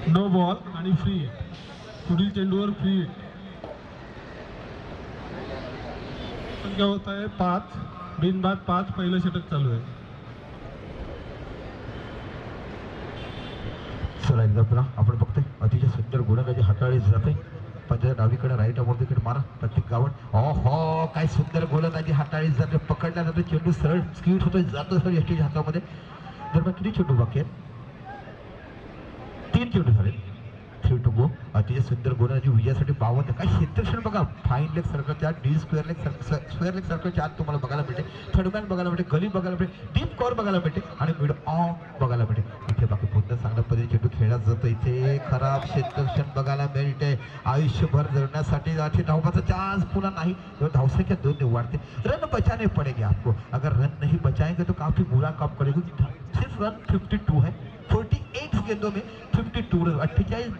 नो बॉल आणि फ्री. पुढील चेंडूवर फ्री. संख्या होत आहे 5. बिनबाद 5. पहिलं षटक चालू आहे.
चला एकदा पुन्हा आपण बघतोय अतिशय सुंदर गोलंदाजी हाताळली जाते. पंजाच्या डावीकडे राईट अमोरतीकडे मारा प्रत्येक गावड. हो काय सुंदर गोलंदाजी हाताळली जाते. पकडला जातो चेंडू सरळ स्क्यूट होतोय जातो सरळ एसटीच्या हातामध्ये. दरम्यान किती चेंडू बाकी आहेत? 3 चेंडू झाले. 3 to go. अतिशय सुंदर गोलंदाजी विजयासाठी 52. काय क्षेत्रक्षण बघा. फाईन लेग सर्कलच्या आत डी स्क्वेअर लेग सर्कलच्या आत तुम्हाला बघायला मिळते. थर्डमॅन बघायला मिळते. गली बघायला मिळते. डीप कॉर बघायला मिळते आणि मिड ऑन बघायला मिळते. इथे बाकी पुन्हा चांगल्या पद्धतीने चेंडू खेळला जातो. इथे खराब क्षेत्रक्षण बघायला मिळते. आयुष्यभर जगण्यासाठी धावपाचा चान्स पुन्हा नाही. धावसंख्या 2 वाढते. रन बचाने पडेगा आपको. अगर रन नहीं बचाएंगे तो काफी बुरा काम करेगा. सिर्फ रन 52 है. 48 गेंदों में 52 रन. 48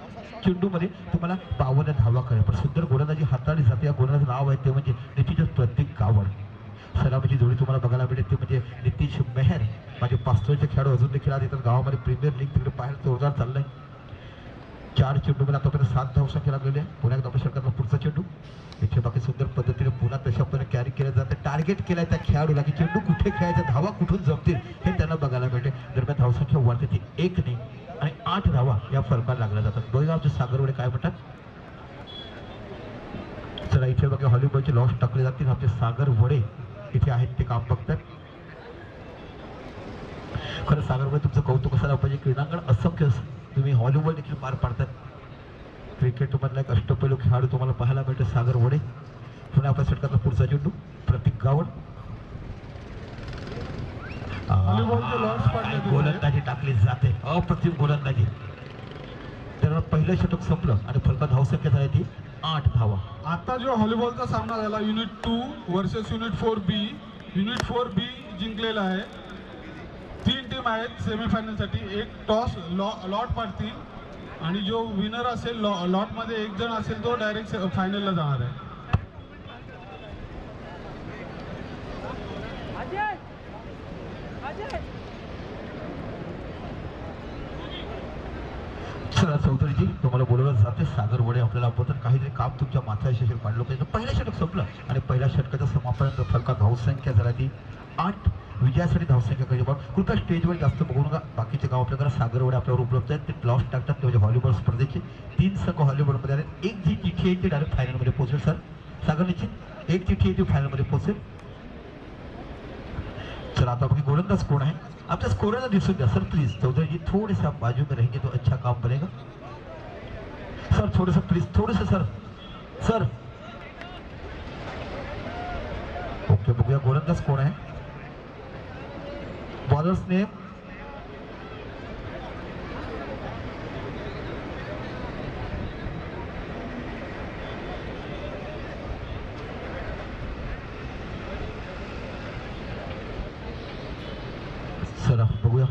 चेंडूमध्ये तुम्हाला 52 धावा करेल. पण सुंदर गोलंदाजी हाताळली जाते. या गोलंदाचं नाव आहे ते म्हणजे नितीश प्रत्येक गावड. सलामीची जोडी तुम्हाला बघायला मिळते ते म्हणजे नितीश मेहर. माझे पास्तोरचे खेळाडू अजून देखील आज येतात गावामध्ये. प्रीमियर लीग तिकडे बाहेर जोरदार चाललंय. 4 चेंडूमध्ये आतापर्यंत 7 धावसंख्या लागलेली आहे. पुन्हा एकदा षटकातला पुढचा चेंडू. इथे बाकी सुंदर पद्धतीने पुन्हा तशा पद्धतीने कॅरी केलं जातं. टार्गेट केलाय त्या खेळाडूला की चेंडू कुठे खेळायचा धावा कुठून जमतील हे त्यांना बघायला मिळते. दरम्यान धावसंख्या वाढते ती 1 आणि 8 धावा या फरकाला लागल्या जातात. बघा आमचे सागरवडे काय म्हणतात. चला इथे बघा हॉलीबॉलचे लॉस टाकले जातील. आपले सागर वडे इथे आहेत ते काम बघतात. खरं सागर वडे तुमचं कौतुक असायला पाहिजे. क्रीडांगण असंख्य तुम्ही हॉलीबॉल देखील पार पाडतात. क्रिकेटमधला एक अष्टपैलू खेळाडू तुम्हाला पाहायला मिळतो सागर वडे. पुन्हा आपल्या षटकातला पुढचा चेंडू प्रतीक गावड. गोलंदाजी टाकली जाते. अप्रतिम गोलंदाजी. तर पहिलं षटक संपलं आणि फलका धावसंख्या झाली ती 8 धावा.
आता जो व्हॉलीबॉलचा सामना झाला unit 2 versus unit 4B. Unit 4B जिंकलेला आहे. 3 टीम आहेत सेमीफायनलसाठी. एक टॉस लॉट पाडतील आणि जो विनर असेल लॉटमध्ये एक जण असेल तो डायरेक्ट फायनलला जाणार आहे.
चला चौधरीजी तुम्हाला बोलवलं जाते. सागर वडे आपल्याला बोलतात काहीतरी काम तुमच्या माथ्याशी पाडलं पाहिजे. पहिलं षटक संपलं आणि पहिल्या षटकाच्या समापनानंतर फलका धावसंख्या झाला ती 8. विजयासाठी धावसंख्या कधी बघ कृपया स्टेजवर जास्त बघू नका. बाकीचे गाव आपल्याकडे सागर वडे आपल्यावर उपलब्ध आहेत. ते लॉस टाकतात ते म्हणजे व्हॉलीबॉल स्पर्धेचे 3 संघ व्हॉलीबॉलमध्ये आले. एक जी चिठ्ठी आहे ती डायरेक्ट फायनलमध्ये पोहोचेल. सर सागर निश्चित एक चिठ्ठी आहे ती फायनलमध्ये पोहोचेल. चला आता बाकी गोलंदाज कोण आहे आपल्या स्कोरला दिसून द्या. सर प्लीज चौधरी जी थोड़े से आप बाजू में रहेंगे तो अच्छा काम बनेगा. सर थोड़ा सा प्लीज थोड़े से सर. सर ओके बघूया गोलंदाज कोण आहे. बॉलर्स नेम चला बघूया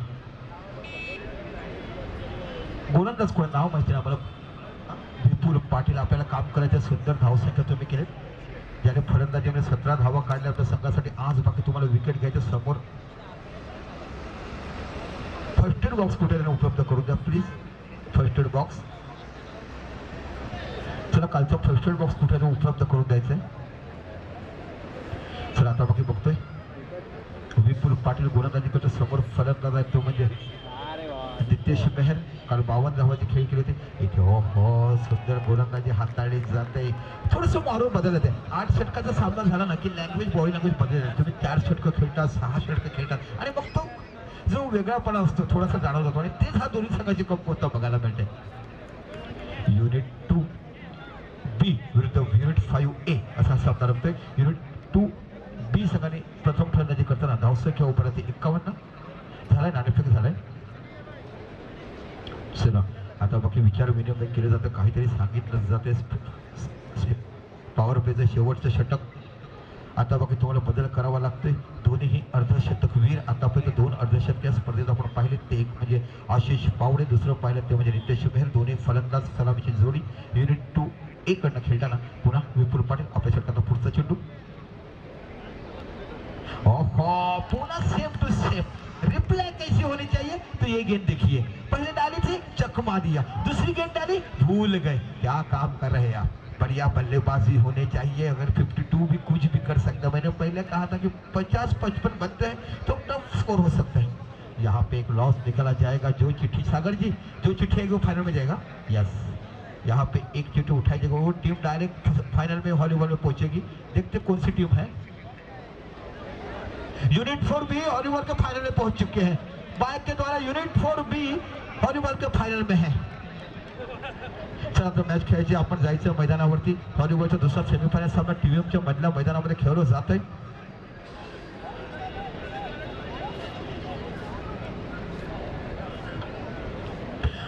गोलंदाज कोण नाव माहिती ना मला. विपुल पाटील. आपल्याला काम करायचं. सुंदर धावसंख्या तुम्ही केले. ज्याने फलंदाजीमध्ये 17 धावा काढल्या आपल्या संघासाठी. आज बाकी तुम्हाला विकेट घ्यायच्या समोर फर्स्ट एड बॉक्स कुठे उपलब्ध करून द्या प्लीज. First aid box. चला कालचा फर्स्ट एड बॉक्स कुठे उपलब्ध करून द्यायचंय. चला आता बाकी बघतोय विपुल पाटील गोलंदाजी करतो. समोर फलंदाज आहे तो म्हणजे नितेश मेहर काल 52 धावांची खेळी केली होती. इथे हो सुंदर गोलंदाजी हाताळली जाते. थोडंसं मारून बदलत आहे. 8 षटकाचा सामना झाला ना की लँग्वेज बॉडी लँग्वेज बदलते. तुम्ही 4 षटकं खेळता 6 षटकं खेळतात आणि मग तो जो वेगळापणा असतो थोडासा जाणवत जातो आणि तेच हा दोन्ही संघाची कमकुवतता बघायला मिळते. युनिट 2 बी विरुद्ध युनिट 5 ए असा सामना रंगतोय. युनिट 2 बी संघाने प्रथम फलंदाजी करताना धावसंख्या उभारती 51 झालाय. नाणेफेक झालाय. चला आता बाकी विचार विनिमय केलं जातं. काहीतरी सांगितलं जाते. पॉवर प्लेचं शेवटचं षटक. आता बाकी तुम्हाला बदल करावा लागतोय. दोन्हीही अर्धशतकवीर आतापर्यंत 2 अर्धशतक या स्पर्धेत आपण पाहिले. ते एक म्हणजे आशिष पावडे, दुसरं पाहिलं ते म्हणजे नितेश मेहर. दोन्ही फलंदाज सलामीची जोडी. युनिट 2 ए कडनं खेळताना पुन्हा विपुल पाटील आपल्या षटकाचा पुढचा चेंडू. पुनः सेम टू सेम रिप्लाई कैसी होनी चाहिए तो ये गेंद देखिए. पहले डाली थी चकमा दिया, दूसरी गेंद डाली भूल गए. क्या काम कर रहे हैं आप. बढ़िया बल्लेबाजी होने चाहिए. अगर 52 भी कुछ भी कर सकता है. मैंने पहले कहा था कि 50-55 बनते हैं तो टफ स्कोर हो सकता है. यहाँ पे एक लॉस निकला जाएगा. जो चिट्ठी सागर जी जो चिट्ठी आएगी वो फाइनल में जाएगा. यस यहाँ पे एक चिट्ठी उठाई जाएगी. वो टीम डायरेक्ट फाइनल में हॉलीबॉल में पहुंचेगी. देखते कौन सी टीम है. यूनिट 4 बी हॉलीबॉल के फाइनल में पहुंच चुके हैं. बाइक के द्वारा यूनिट 4 बी हॉलीबॉल के फाइनल में है. चला तर मॅच खेळायची. आपण जायचं मैदानावरती. हॉलीबॉलचा दुसरा सेमीफायनल सामना टीव्हीएमच्या मधल्या मैदानामध्ये खेळलो जातोय.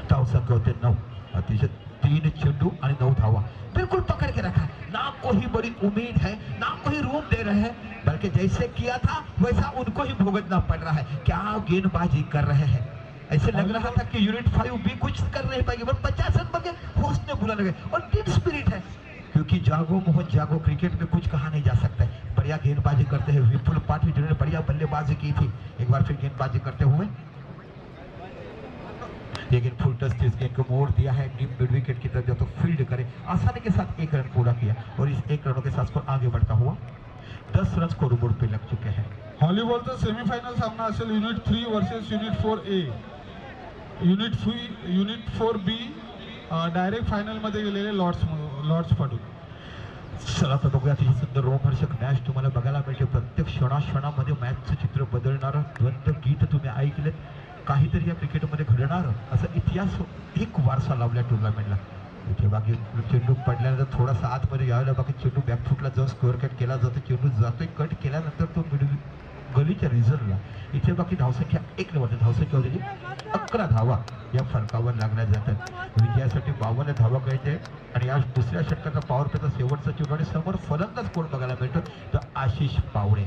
धावसंख्या होते 9. अतिशय 3 चेंडू आणि 9 धावा. बिल्कुल पकड़ के रखा. ना कोई बड़ी उम्मीद है ना कोई रूम दे रहे हैं, बल्कि जैसे किया था वैसा उनको ही भुगतना पड़ रहा है. क्या गेंदबाजी कर रहे हैं. ऐसे लग रहा था कि यूनिट 5 भी कुछ कर नहीं पाएगी. पर 50 रन बगे हौसले बुला लगे और टीम स्पिरिट है. क्योंकि जागो मोहन जागो. क्रिकेट में कुछ कहा नहीं जा सकता है. बढ़िया गेंदबाजी करते हैं विपुल पाटिल जिन्होंने बढ़िया बल्लेबाजी की थी. एक बार फिर गेंदबाजी करते हुए लेकिन फुल टच इस गेंद को मोड़ दिया है. टीम मिड विकेट की तरफ जब तो फील्ड करे आसानी के साथ 1 रन पूरा किया और इस 1 रनों के साथ स्कोर आगे बढ़ता हुआ 10 रन स्कोर बोर्ड पे लग चुके हैं.
हॉलीबॉलचा सेमीफायनल सामना असेल युनिट 3 वर्सेस युनिट 4 ए. युनिट 4 बी डायरेक्ट फायनल मध्ये गेलेले लॉर्ड्स पाडू.
चला तर बघूया. ही सुंदर रोमहर्षक मॅच तुम्हाला बघायला मिळते. प्रत्येक क्षणामध्ये मॅचचं चित्र बदलणारं द्वंद्व गीत तुम्ही ऐकलेत. काहीतरी या क्रिकेटमध्ये घडणार असं इतिहास एक वारसा लावल्या टुर्नामेंटला. इथे बाकी चेंडू पडल्यानंतर थोडासा आतमध्ये यायला बाकी चेंडू बॅकफुटला जाऊन स्कोअर कट केला जातो. चेंडू जातोय कट केल्यानंतर तो गलीच्या रिझर्वला. इथे बाकी धावसंख्या 1 नंबर. धावसंख्या होती 11 धावा या फलकावर लागल्या जातात. विजयासाठी 52 धावा घ्यायचे आणि आज दुसऱ्या षटकाचा पॉवर प्लेचा शेवटचा चेंडू आणि समोर फलंदाज कोण बघायला मिळतो तर आशिष पावडे.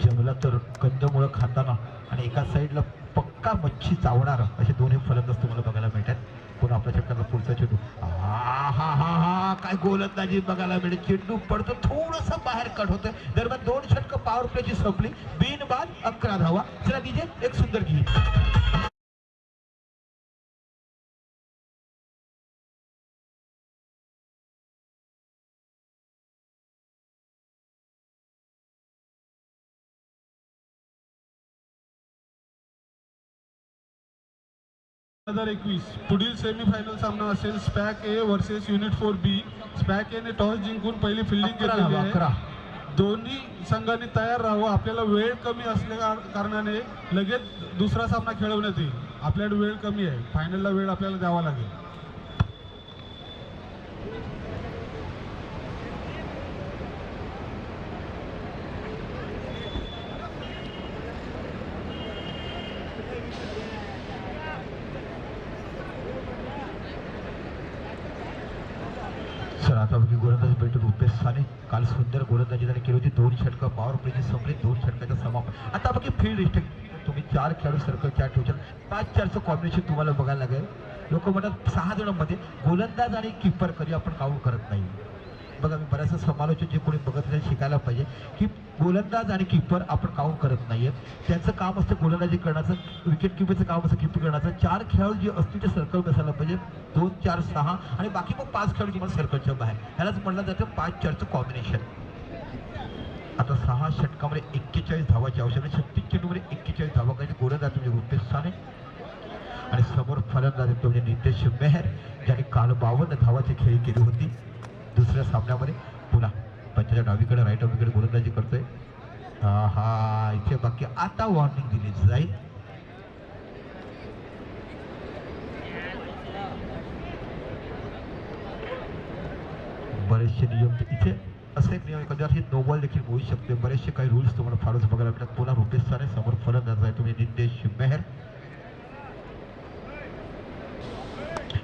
जंगलात तर कंदमुळं खाताना आणि एका साईडला पक्का मच्छी चावणार असे दोन्ही फलंदाज तुम्हाला बघायला मिळतात. पुन्हा आपल्या षटकाचा पुढचा चेंडू. हा काय गोलंदाजी बघायला मिळते. चेंडू पडतो थोडंसं बाहेर कट होतं. दरम्यान 2 षटकं पॉवर प्लेची संपली. बिनबाद 11 धावा. चला दीजिए एक सुंदर गीत.
पुढील सेमीफायनल सामना असेल स्पॅक ए वर्सेस युनिट 4 बी. स्पॅक ए ने टॉस जिंकून पहिली फिल्डिंग केलेली आहे. दोन्ही संघांनी तयार राहावं. आपल्याला वेळ कमी असल्या कारणाने लगेच दुसरा सामना खेळवण्यात येईल. आपल्याकडे वेळ कमी आहे. फायनलला वेळ आपल्याला द्यावा लागेल.
आता गोलंदाजी भेटून रुपेश साने काल सुंदर गोलंदाजी त्याने केली होती. 2 षटकं पॉवर प्लेची संपली. 2 षटकाचा समापन. आता बाकी फील्ड रिस्ट्रिक्ट तुम्ही 4 खेळाडू सर्कल 4 ठेवशाल. 5-4चं कॉम्बिनेशन तुम्हाला बघायला लागेल. लोक म्हणतात 6 जणांमध्ये गोलंदाज आणि किपर कधी आपण काउंट करत नाही. बघा मी बऱ्याचशा समालोचक जे कोणी बघत नाही शिकायला पाहिजे की गोलंदाज आणि किपर आपण काउंट करत नाहीये. त्यांचं काम असतं गोलंदाजी करण्याचं. विकेट किपरचं काम असतं किपर करण्याचं. 4 खेळाडू जे असतील ते सर्कल बसायला पाहिजे. 2, 4, 6 आणि बाकी मग 5 खेळाडू तुम्हाला सर्कलच्या बाहेर. ह्यालाच म्हटलं जातं 5-4चं कॉम्बिनेशन. आता 6 षटकामध्ये 41 धावाची आवश्यक आहे. 36 चेंडूमध्ये 41 धावा काही गोलंदाज म्हणजे रुपेश साने आणि समोर फलंदाज म्हणजे नितेश मेहर ज्याने काल 52 धावाची खेळी केली होती. दुसऱ्या सामन्यामध्ये पुन्हा पंचाच्या डावीकडे राईट डावीकडे गोलंदाजी करतोय. हा इथे बाकी आता वॉर्निंग दिली जाईल. बरेचसे नियम इथे असे एक नियम एखाद्या नो बॉल देखील होऊ शकते. बरेचसे काही रूल्स तुम्हाला फारच बघायला मिळतात. पुन्हा रुपेश साने समोर फलंदाज आहे तुम्ही नितेश मेहर.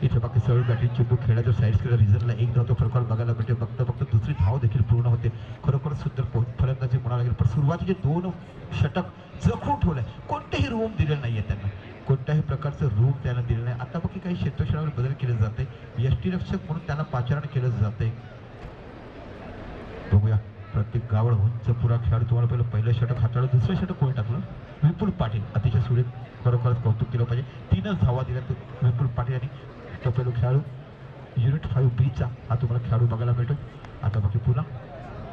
इथे बाकी सरळ बॅटिंग चेंडू खेळाच्या साईड केला रिझनला एक धाव तो फरक बघायला मिळते. बघता बघता दुसरी धाव देखील पूर्ण होते. खरोखर सुंदर फलंदाजी म्हणायला लागेल. पण सुरुवातीचे 2 षटक जखून ठेवलंय. कोणतेही रूम दिलेलं नाहीये त्यांना. कोणत्याही प्रकारचं रूम त्यांना दिलं नाही. आता बाकी काही क्षेत्रक्षणावर बदल केले जाते. यष्टीरक्षक म्हणून त्यांना पाचारण केलं जाते. बघूया प्रत्येक गावड उंच पुरा खेळाडू तुम्हाला पहिलं षटक हाताळलं. दुसरं षटक कोणी टाकलं विपुल पाटील. अतिशय सुरेख खरोखरच कौतुक केलं पाहिजे. 3च धावा दिल्या विपुल पाटील आणि तो पहिला खेळाडू युनिट 5B चा हा तुम्हाला खेळाडू बघायला भेटतो. आता बाकी पुन्हा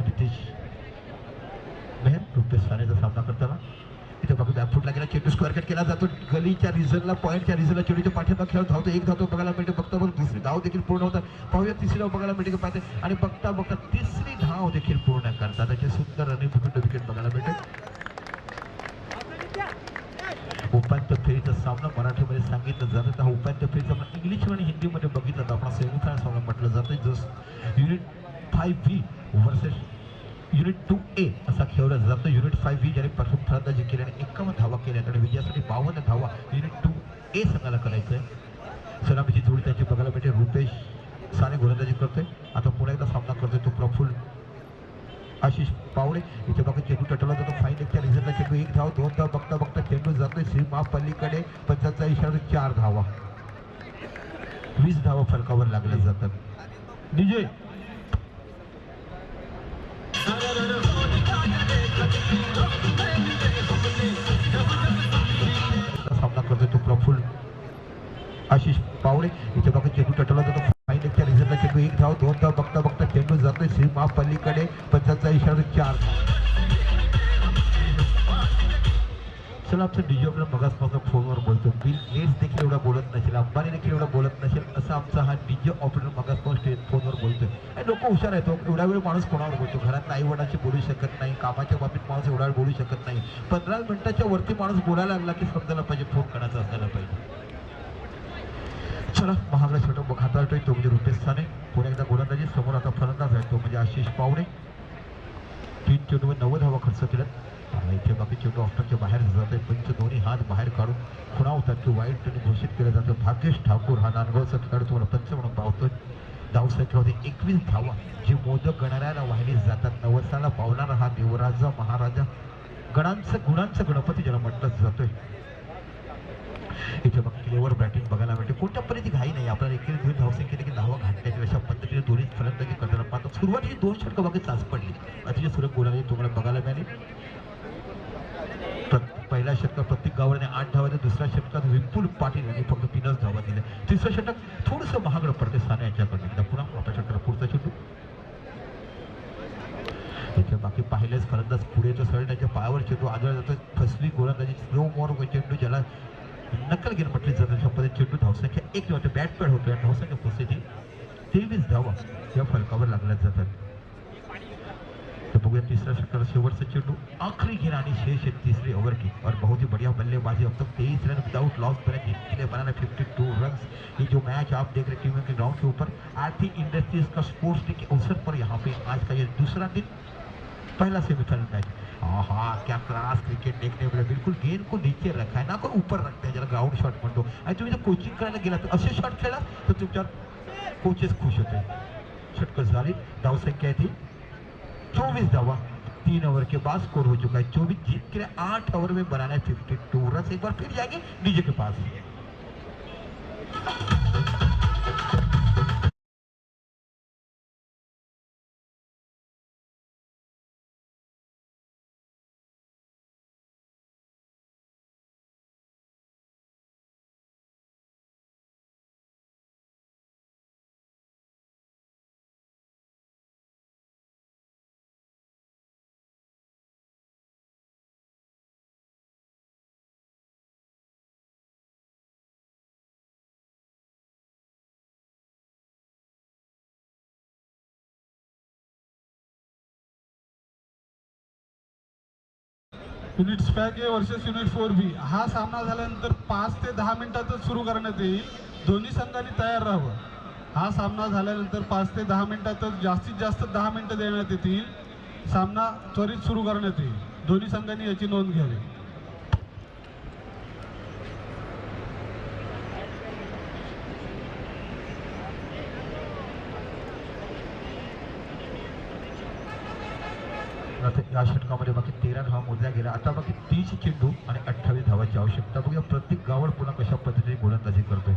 नितेश मेहर रुपेश सानेचा सामना करताना इथे बाकी बॅकफुटला गेला. चेंडू स्क्वेअर कट केला जातो. गलीच्या रिझनला पॉईंटच्या रिझनला चेंडूच्या पाठीमागे खेळ धावतो. एक धावतो बघायला मिळते. बघता बघता दुसरी धाव देखील पूर्ण होतात. पाहूया तिसरी धाव बघायला मिळते का पाहते आणि बघता बघता तिसरी धाव देखील पूर्ण करतात. त्याचे सुंदर रनिंग विकेट बघायला मिळते. उपांत्य फेरीचा सामना मराठीमध्ये सांगितलं जातं. तर हा उपांत्य फेरीचा आपण इंग्लिश आणि हिंदीमध्ये बघितलं तर आपण सेमीफायनल सामना म्हटलं जातं. जसं unit 5B versus unit 2A असा खेळलं जातं. युनिट 5B ज्याने प्रथम फलंदाजी केली आणि 51 धावा केल्या आणि विजयासाठी 52 धावा युनिट 2A संघाला करायचं आहे. सलामीची जोडी त्याची बघायला मिळते. रुपेश साने गोलंदाजी करतोय. आता पुन्हा एकदा सामना करतोय तो प्रफुल्ल आशिष पावडे. इथे बघा चेंडू टटवला जातो. फाईन एकच्या रिझनला चेंडू 1 धाव 2 धाव बघता बघता चेंडू जातोय सीमा पलीकडे. पंचाचा इशारा 4 धावा 20 धावा फलकावर लागल्या जातात. डीजे सामना करतोय तो प्रफुल्ल आशिष पावडे. इथे बघा चेंडू टटवला जातो. फाईन एकच्या रिझनला चेंडू 1 धाव 2 धाव बघता बघता चेंडू जातोय सीमा पलीकडे. पंचाचा इशारा 4. चला आमचं डीजे आपल्याला मगासपासून फोनवर बोलतो. बिल गेट्स देखील एवढा बोलत नसेल. अंबानी देखील एवढा बोलत नसेल असं आमचा हा डीजे ऑपरेटर मगासपासून फोनवर बोलतोय. आणि लोक हुशार आहेत. एवढा वेळ माणूस कोणावर बोलतो. घरात आई वडिलांशी बोलू शकत नाही. कामाच्या बाबतीत माणूस एवढा वेळ बोलू शकत नाही. 15 मिनिटाच्या वरती माणूस बोलायला लागला की समजायला पाहिजे फोन करायचा असायला पाहिजे. चला महागडा षटक हाताळतोय तो म्हणजे रुपेश साने. पुन्हा एकदा गोलंदाजी समोर आता फलंदाज आहे तो म्हणजे आशिष पावडे. 3 चेंडूवर 90 धावा खर्च केल्यात. इथे बाकी चेंडू ऑफ्टरच्या बाहेर जाते. पंच दोन्ही हात बाहेर काढून खुणा होतात की वाईट घोषित केलं जातं. भाग्येश ठाकूर हा नांदगावचा खेळाडू तुम्हाला पंच म्हणून पावतोय. धावसंख्या होते 21 धावा जी मोदक गणरायाला वाहिली जातात. नवसाला पावणारा हा देवराजा महाराजा गुणांचं गणपती ज्याला म्हटलं जातोय. इथे मग क्लेवर बॅटिंग बघायला मिळते. कोणत्या पर्यंत घाई नाही. आपल्याला एक दोन धावसंख्या केली की धावा घालण्याची अशा पद्धतीने दोन्ही फलंदाजी करताना पाहतो. सुरुवातीची 2 षटकं बाकी चाच पडली. अतिशय सुरेख गोलंदाजी तुम्हाला बघायला मिळाली. पहिल्या षटकात प्रत्येक गावाने 8 धावा. दुसऱ्या षटकात विपुल पाटील यांनी फक्त 3च धावा दिल्या. तिसरं षटक थोडंसं महागडं पडते साने यांच्याकडे. एकदा पुन्हा आपल्या षटकाला पुढचा चेंडू. इथे बाकी पाहिलेच फलंदाज पुढे येतो. सरळ त्याच्या पायावर चेंडू आदळ जातो. फसवी गोलंदाजी स्लो मोर चेंडू ज्याला नक्कल गेम म्हटली जाते. अशा पद्धतीने चेंडू धावसंख्या 1 होते. बॅट पॅड होतो. धावसंख्या पोचते 23 धावा या फलकावर लागल्या जातात. तो बघूया तीसरा षटकाला शेवटचा चेंडू आखिरी घेना आणि शेष है तीसरी ओवर की और बहुत ही बढ़िया बल्लेबाजी. अब तक 23 रन विदाउट लॉस पर जीतने बनाना 52 रन. ये जो मैच आप देख रहे टीम के ग्राउंड के ऊपर आर्थिक इंडस्ट्रीज का स्पोर्ट्स डे के अवसर पर यहाँ पे आज का ये दूसरा दिन पहला सेमीफाइनल मैच. हाँ क्या क्लास क्रिकेट देखने मिला. बिल्कुल गेंद को नीचे रखा है ना कोई ऊपर रखते हैं ज्याला ग्राउंड शॉट म्हणतो. आणि तुम्ही जर कोचिंग करायला गेला तर असे शॉट खेळला तर तुमच्या कोचेस खुश होते. षटक झाली. धावसंख्या आहे ती 24 धावा 3 ओवर के बाद स्कोर हो चुका है. 24 जीत के 8 ओवर में बनाना है 52 रन. एक बार फिर जाएंगे डीजे के पास.
Unit SPAC A versus unit 4B हा सामना झाल्यानंतर 5 ते 10 मिनिटातच सुरू करण्यात येईल. दोन्ही संघांनी तयार राहावं. हा सामना झाल्यानंतर 5 ते 10 मिनिटातच जास्तीत जास्त 10 मिनिटं देण्यात येतील. सामना त्वरित सुरू करण्यात येईल. दोन्ही संघांनी याची नोंद घ्यावी.
आता या षटकामध्ये बाकी 13 धावा मोजल्या गेल्या. आता बाकी 30 चेंडू आणि 28 धावांची आवश्यकता. बघूया प्रत्येक गावड पुन्हा कशा पद्धतीने गोलंदाजी करतोय.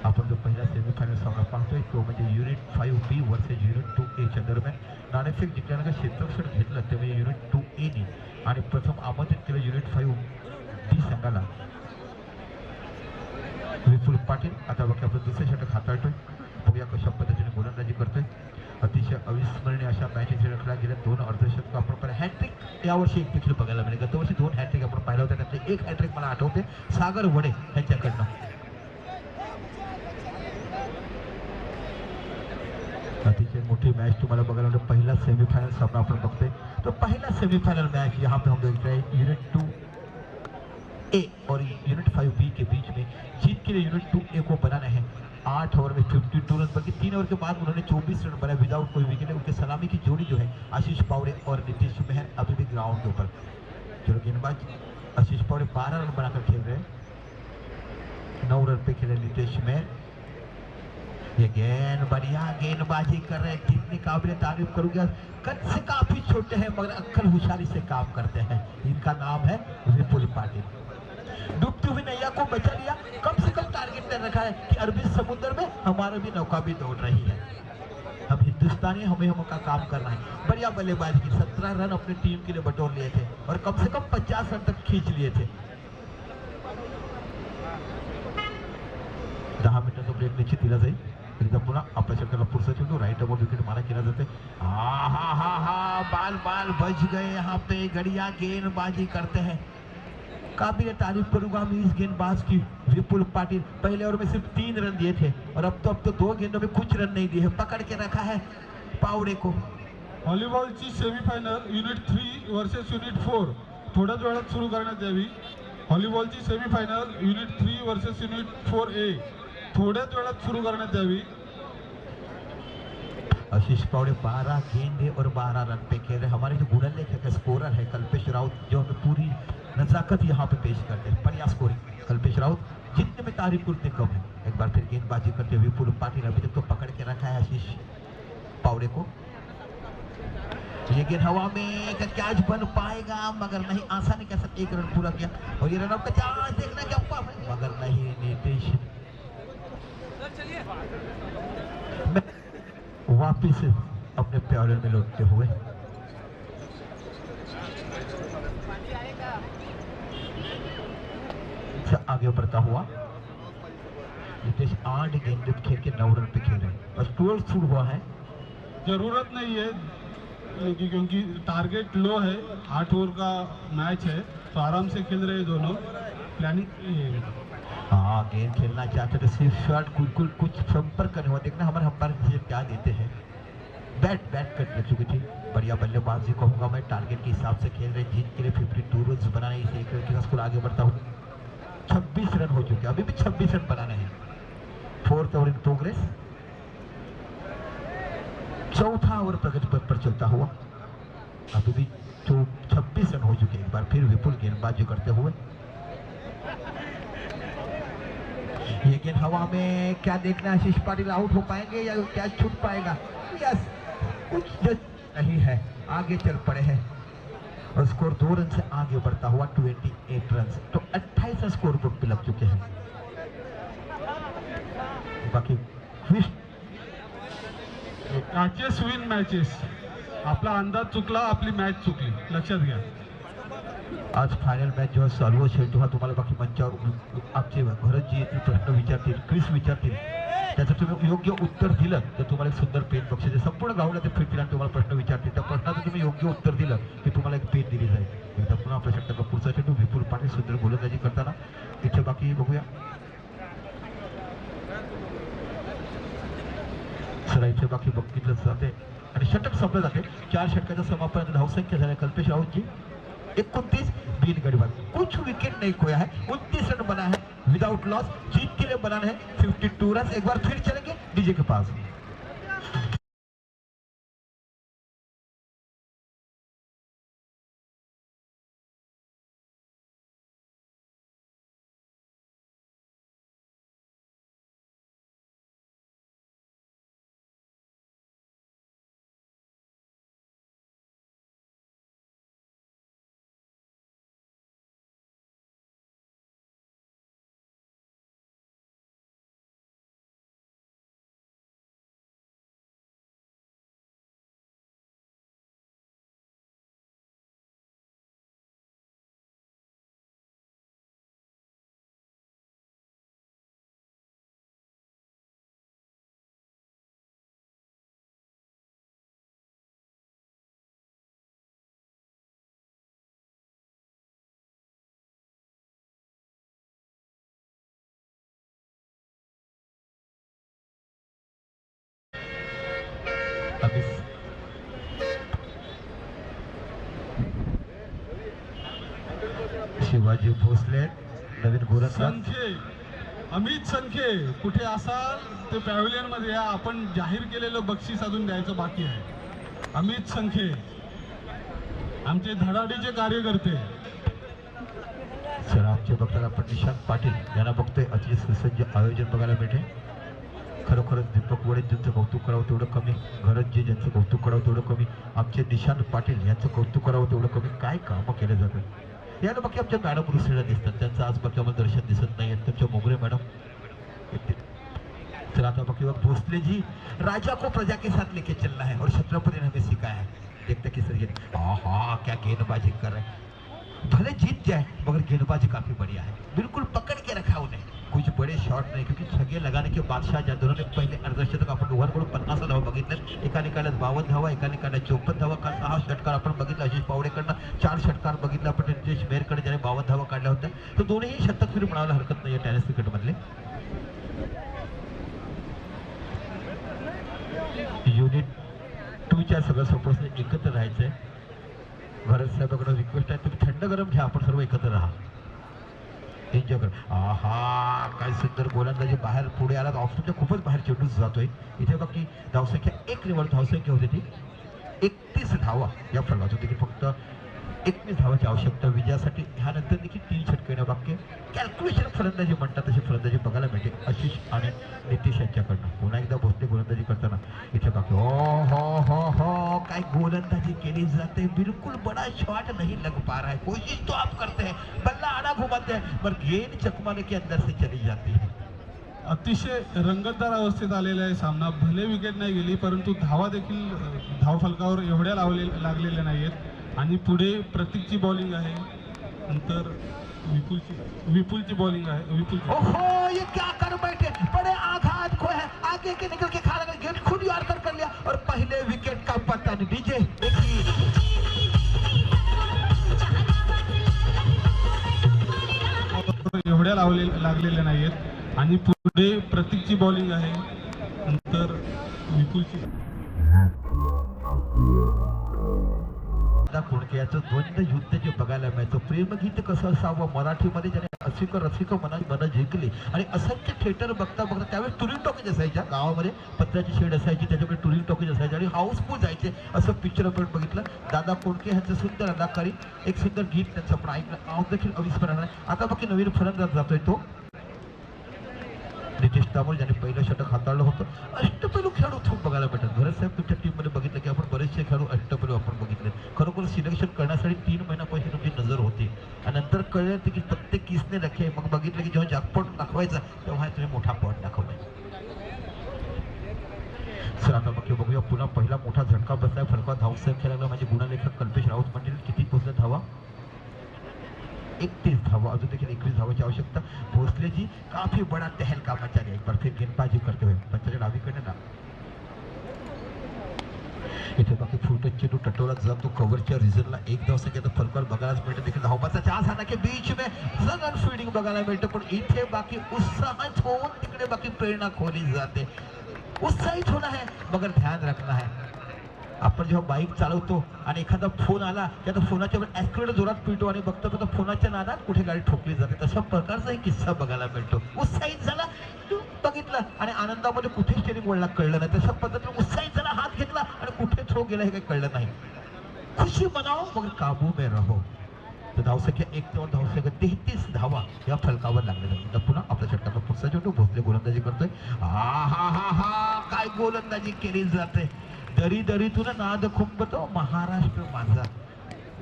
आपण जो पहिला सेमीफायनल सामना पाहतोय तो म्हणजे unit 5B versus unit 2A च्या दरम्यान. नाणेफेक जिंकल्यानंतर क्षेत्ररक्षण घेतलं ते म्हणजे युनिट 2A ने आणि प्रथम आमंत्रित केलं युनिट 5B संघाला विपुल पाटील. आता बघा आपण दुसरे षटक हाताळतोय. बघूया कशा पद्धतीने गोलंदाजी करतोय. अतिशय अविस्मरणीय अशा मॅचेस रखल्या गेल्या. 2 अर्धशतक आपण पाहिलं. हॅट्रिक यावर्षी एक देखील बघायला मिळेल. गतवर्षी 2 हॅट्रिक आपण पाहिलं होतं. त्यातले एक हॅट्रिक मला आठवते सागर वडे यांच्याकडनं. अतिशय मोठी मॅच तुम्हाला बघायला मिळेल. पहिला सेमीफाइनल सामना आपण बघतोय. तो पहला सेमीफाइनल मैच यहाँ पे हम देख रहे हैं यूनिट 2A और यूनिट 5B के बीच में. जीत के लिए यूनिट 2A को बनाना है. 8 ओवर में 52 रन बल्कि 3 ओवर के बाद उन्होंने 24 रन बनाए विदाउट कोई विकेट. उनके सलामी की जोड़ी जो है आशीष पावड़े और नीतीश मेहर अभी भी ग्राउंड के ऊपर. जो गेंदबाज आशीष पावड़े 12 रन बनाकर खेल रहे हैं. 9 रन पे खेले नीतीश मेहर. ये गेंद बढ़िया गेंदबाजी कर रहे हैं. जितनी काबिल तारीफ करूंगा. कद से काफी छोटे हैं मगर अक्कल होशियारी से काम करते हैं. इनका नाम है विपुल पाटिल. डूबती हुई नैया को बचा लिया. कम से कम टारगेट ने रखा है कि अरबी समुद्र में हमारा भी नौका भी दौड़ रही है. अब हिंदुस्तानी हमें का काम करना है. बढ़िया बल्लेबाजी की. 17 रन अपनी टीम के लिए बटोर लिए थे और कम से कम 50 रन तक खींच लिए थे. 10 मिनिटाचा ब्रेक निश्चित दिला जाईल. एकदा पुन्हा आपल्या षटकाला पुढचा चेंडू राईट अबाउट विकेट मारा केला जाते. हा बाल बाल बच गए. यहाँ पे गड़िया गेंदबाजी करते हैं. काबिल तारीफ करूंगा मैं इस गेंदबाज की विपुल पाटिल. पहले ओवर में सिर्फ 3 रन दिए थे और अब तो 2 गेंदों में कुछ रन नहीं दिए हैं. पकड़ के रखा है पावड़े को.
व्हॉलीबॉलची सेमीफायनल युनिट 3 वर्सेस युनिट 4 थोड्याच वेळात सुरू करण्यात यावी. व्हॉलीबॉलची semifinal unit 3 versus unit 4A थोड्याच वेळात सुरू करण्यात यावी.
आशीष पावड़े 12 गेंदे और 12 रन पे खेल रहे. हमारे जो गुणलेखक का स्कोरर है कल्पेश राउत जो हमें पूरी नजाकत यहाँ पे पेश करते हैं. बढ़िया स्कोरिंग कल्पेश राउत. जितने में तारीफ उतने कम है. एक बार फिर गेंदबाजी करते हुए विपुल पाटिल अभी तक तो पकड़ के रखा है आशीष पावड़े को. ये गेंद हवा में कैच बन पाएगा मगर नहीं. आसानी के साथ 1 रन पूरा किया और ये रनअप का चांस देखना क्या मगर नहीं. नीतीश वापिस अपने प्यारे में लौटते हुए आगे बढ़ता हुआ. नीतीश 8 गेंद खेल के 9 रन पे खेल रहे हैं. बस 12 शुरू हुआ है.
जरूरत नहीं है क्योंकि टारगेट लो है. 8 ओवर का मैच है तो आराम से खेल रहे हैं दोनों. प्लानिंग
हाँ गेंद खेलना चाहते थे. सिर्फ शॉट कुछ संपर्क करने हुआ. देखना हमारे अंपायर क्या देते हैं. बैट कर चुकी थी. बढ़िया बल्लेबाजी कहूँगा मैं. टारगेट के हिसाब से खेल रहे. जीत के लिए 52 रन बनाने इसे 1 रन के स्कोर आगे बढ़ता हूँ. 26 रन हो चुके. अभी भी 26 रन बनाने हैं. 4th over in progress. 4था ओवर प्रगति पथ पर चलता हुआ. अभी भी 26 रन हो चुके. एक बार फिर विपुल गेंदबाजी करते हुए. ये गेंद हवा में क्या देखना. आशीष पाटिल आउट हो पाएंगे या कैच छूट पाएगा. यस कुछ नहीं है. आगे चल पड़े हैं और स्कोर 2 रन से आगे बढ़ता हुआ 28 रन. तो 28 रन स्कोर बोर्ड पे लग चुके हैं. बाकी
मॅचेस विन मॅचेस. आपला अंदाज चुकला आपली मॅच चुकली लक्षात घ्या.
आज फायनल मॅच जेव्हा चालू असेल तेव्हा तुम्हाला बाकी मंचावर आमचे घरच जे येतील प्रश्न विचारतील क्विज विचारतील. त्याचं तुम्ही योग्य उत्तर दिलं तर तुम्हाला एक सुंदर पेन बक्षीस आहे. संपूर्ण गावाला ते फिरतील आणि तुम्हाला प्रश्न विचारतील. त्या प्रश्नाचं तुम्ही योग्य उत्तर दिलं की तुम्हाला एक पेन दिली जाईल. एकदा पुन्हा आपल्या षटकाचा पुढचा चेंडू विपुल पाटील सुंदर गोलंदाजी करताना. इथे बाकी बघूया. चला इथे बाकी बघितलं जाते आणि षटक संपलं जाते. 4 षटकाच्या समापनात धावसंख्या झाल्या कल्पेश राऊतची 29 बीन गढ़वाल, कुछ विकेट नहीं खोया है, 29 रन बना है विदाउट लॉस, जीत के लिए बना है 52 रन। एक बार फिर चलेंगे डीजे के पास। अभी शिवाजी भोसले नवीन गोलंदाज,
संखे, अमित संखे कुठे असाल ते पॅव्हिलियन मध्ये या. आपण जाहीर केलेलं बक्षीस अजून द्यायचं बाकी आहे. अमित संखे आमचे धडाडीचे कार्यकर्ते.
सर आमचे बघताना आपण निशांत पाटील यांना बघतोय, अतिशय सुसज्ज आयोजन बघायला मिळते. खरोखरच दीपक वडे ज्यांचं कौतुक करावं तेवढं कमी, घरत ज्यांचं कौतुक करावं तेवढं कमी, आमचे निशांत पाटील यांचं कौतुक करावं तेवढं कमी. काय कामं केले जातात याला बाकी आमच्या मॅडम रुसलेल्या दिसतात, त्यांचं आज बाकी आम्हाला दर्शन दिसत नाही. त्यांच्या मोगरे मॅडम. तर आता बाकी भोसले जी, राजा को प्रजा के साथ लेके चलना है और छत्रपति ने हमें सिखाया है. देखते कि सर क्या गेंदबाजी कर रहे हैं. भले जीत जाए मगर गेंदबाजी काफी बढ़िया है, बिल्कुल पकड़ के रखा उन्हें. कुछ बड़े शॉट नहीं, क्योंकि छगे लगाने के बादशाह ज्या दोनों ने पहिले अर्धशतक आपण दोघांकडून 50 धावा बघितल्या. एका निकालात 52 धावा, एका निकालात 54 धावा. काल 6 षटकार आपण बघितलं आशिष पावडेकडनं, 4 षटकार बघितलं आपण नितेश मेहरकडे ज्याने 52 धावा काढल्या होत्या. तर दोन्ही शतक फिर म्हणायला हरकत नाही टेनिस क्रिकेट मधले. युनिट 2च्या सगळं सपोर्टने एकत्र राहायचंय. भरत साहेबांकडे रिक्वेस्ट आहे, तुम्ही थंड गरम घ्या, आपण सर्व एकत्र राहा, एन्जॉय करा. आहा काय सुंदर गोलंदाजी. बाहेर पुढे आला, ऑफच्या खूपच बाहेर चेंडू जातोय. इथे बाकी धावसंख्या 1 निवड धावसंख्या होती ती 31 धावा या फलंदाज होती की फक्त 21 धावाची आवश्यकता विजयासाठी. ह्यानंतर देखील 3 षटके येणं बाकी. कॅल्क्युलेशन फलंदाजी म्हणतात तशी फलंदाजी बघायला मिळते आशिष आणि नितीश यांच्याकडनं. पुन्हा एकदा भोसले गोलंदाजी करताना इथे बाकी हो काय गोलंदाजी केली जाते. बिल्कुल बड़ा शॉट नहीं लग पा रहा है, कोशिश तो आप करते हैं, बल्ला आड़ा घुमाते हैं पर गेंद चकमाने के अंदर से चली जाती है.
अतिशय रंगतदार अवस्थेत आलेला आहे सामना. भले विकेट नाही गेली परंतु धावा देखील धावफलकावर एवढ्या लागलेल्या नाहीयेत. आणि पुढे प्रतीकची बॉलिंग आहे, नंतर विपुलची बॉलिंग आहे.
ओहो ये क्या कर बैठे, बड़े आघात को है, आगे के निकल के खा लगा, गेंद खुद यार कर लिया और पहले विकेट का पता नहीं. डीजे देखिए
एवढ्या लागलेल्या नाहीयेत. आणि पुढे प्रतीकची बॉलिंग आहे, नंतर विपुलची.
कोणके याचं द्वंद्व युद्ध जे बघायला मिळतं. प्रेमगीत कसं असावं मराठीमध्ये, ज्याने रसिक मनं जिंकली. आणि असंख्य थिएटर बघता त्यावेळेस टुरिंग टॉकीज असायच्या गावामध्ये, पत्र्याची शेड असायची, त्याच्याकडे टुरिंग टॉकीज असायचे आणि हाऊसफुल जायचे. असं पिक्चर आपण बघितलं. दादा कोणके ह्यांचं सुंदर अदाकारी, एक सुंदर गीत त्यांचं आपण ऐकलं, आज देखील अविस्मरणीय आहे. आता बाकी नवीन फलंदाज जातोय तो नितेश तांबोळ, ज्याने पहिलं षटक हाताळलं होतं. अष्टपैलू खेळाडू खूप बघायला भेटतात. भरत साहेब तुमच्या टीममध्ये बघितलं की आपण बरेचसे खेळाडू अष्टपैलू आपण बघितले. खरोखर सिलेक्शन करण्यासाठी 3 महिन्यापासून तुमची नजर होती आणि नंतर कळलं की प्रत्येक किसने रखे. मग बघितलं की जेव्हा जॅकपॉट दाखवायचा तेव्हा तुम्ही मोठा पॉट दाखवलाय. सर आता मग बघूया, पुन्हा पहिला मोठा झटका बसलाय. फलका धावसंख्या लागला म्हणजे गुणलेखक कल्पेश राऊत म्हणजे किती पोहोचल्या धावा, 31 धावा. अजून देखील 21 धावाची आवश्यकता. भोसले जी काफी बड़ा तहलका मचा रहे. एक बार फिर गेंदबाजी करते हुए पंचाच्या डावीकडे ना इथे बाकी फुटत चेंडू टटोला जातो कव्हरच्या रिझनला. 1 धावसंख्या फलकावर बघायला मिळतं. देखील धावपाचा चान्स आला की बीच में सगळं फील्डिंग बघायला मिळतं. पण इथे बाकी उत्साहित होऊन तिकडे बाकी प्रेरणा खोली जाते. उत्साहित होना है मगर ध्यान रखना है. आपण जेव्हा बाईक चालवतो आणि एखादा फोन आला की आता फोनाच्या वर ॲक्सिडेंट जोरात पिळतो आणि बघतो तर फोनाच्या नादात कुठे गाडी ठोकली जाते. तशा प्रकारचा एक किस्सा बघायला मिळतो. उत्साहित झाला तू बघितला आणि आनंदामध्ये कुठे स्टेरिंग वळला कळलं नाही. तशा पद्धतीने उत्साहित झाला, हात घेतला आणि कुठे थ्रो गेला हे काही कळलं नाही. खुशी मनाओ मगर काबू में रहो. तर धावसंख्या 1 ते धावसंख्या 33 धावा या फलकावर लागलेल्या. पुन्हा आपल्या षटकाचा पुढचा चेंडू भोसले गोलंदाजी करतोय. हा काय गोलंदाजी केली जाते. दरी दरीतून नाद खुंबतो महाराष्ट्र माझा.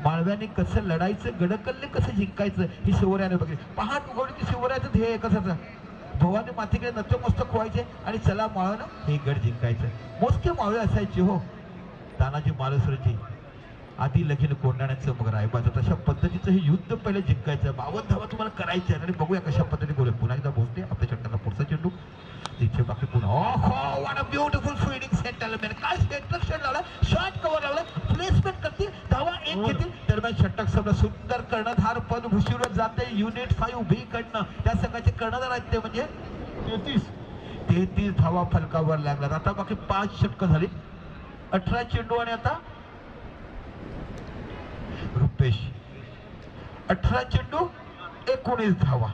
माळव्याने कसं लढायचं, गडकल्ले कसं जिंकायचं ही शिवरायाने बघितली. पहाट उगवली की शिवरायाचं ध्येय एकच होतं, भवानी मातेकडे नतमस्तक व्हायचे आणि चला माळवं हे गड जिंकायचं. मोजके मावळे असायचे हो. तानाजी मालुसरेची आधी लगीन कोंडाण्याचं मग रायबाचं. तशा पद्धतीचं हे युद्ध पहिले जिंकायचं. 52 धावा तुम्हाला करायच्या आणि बघूया कशा पद्धतीने गोल. पुन्हा एकदा भोसले आपल्या षटकाचा पुढचा चेंडू तिथे बाकी पुन्हा what a beautiful fielding settlement. काय सेटलमेंट लावला, शॉट कव्हर लावला, प्लेसमेंट करतील, धावा एक घेतील. दरम्यान षटक सगळं सुंदर कर्णधार पद भूषीवर जाते युनिट 5 बी कडनं. त्या संघाचे कर्णधार आहेत ते म्हणजे 33 धावा फलकावर लागतात. आता बाकी 5 षटकं झाली, 18 चेंडू आणि आता रुपेश 18 चेंडू 19 धावा.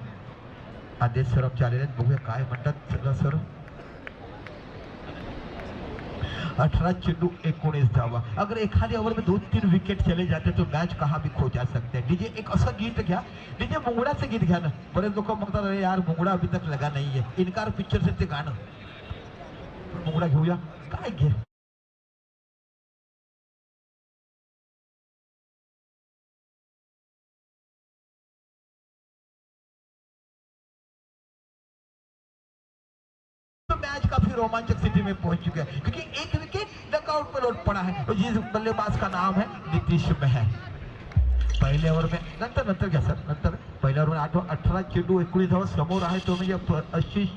आदेश सर आमचे आलेले आहेत, बघूया काय म्हणतात. चला सर 18 चेंडू 19 धावा. अगर एखादी ओवर में 2-3 विकेट चले जाते तो मैच कहाँ भी खो जा सकते हैं. डीजे एक असं गीत घ्या, डीजे मुंगडाचं गीत घ्या ना. बरेच लोक म्हणतात अरे यार मुंगडा अभी तक लगा नाहीये. इनकार पिक्चरचं ते गाणं मुंगडा घेऊया काय घे. मैच काफी रोमांचक स्थिति में पहुंच चुका है क्योंकि एक विकेट डकआउट पर लौट पड़ा है और जिस बल्लेबाज का नाम है नीतीश महर. पहले ओव्हर में नंतर घ्या सर नंतर. पहिल्या ओव्हर 18 चेंडू 19 धावा. समोर आहे तो म्हणजे आशिष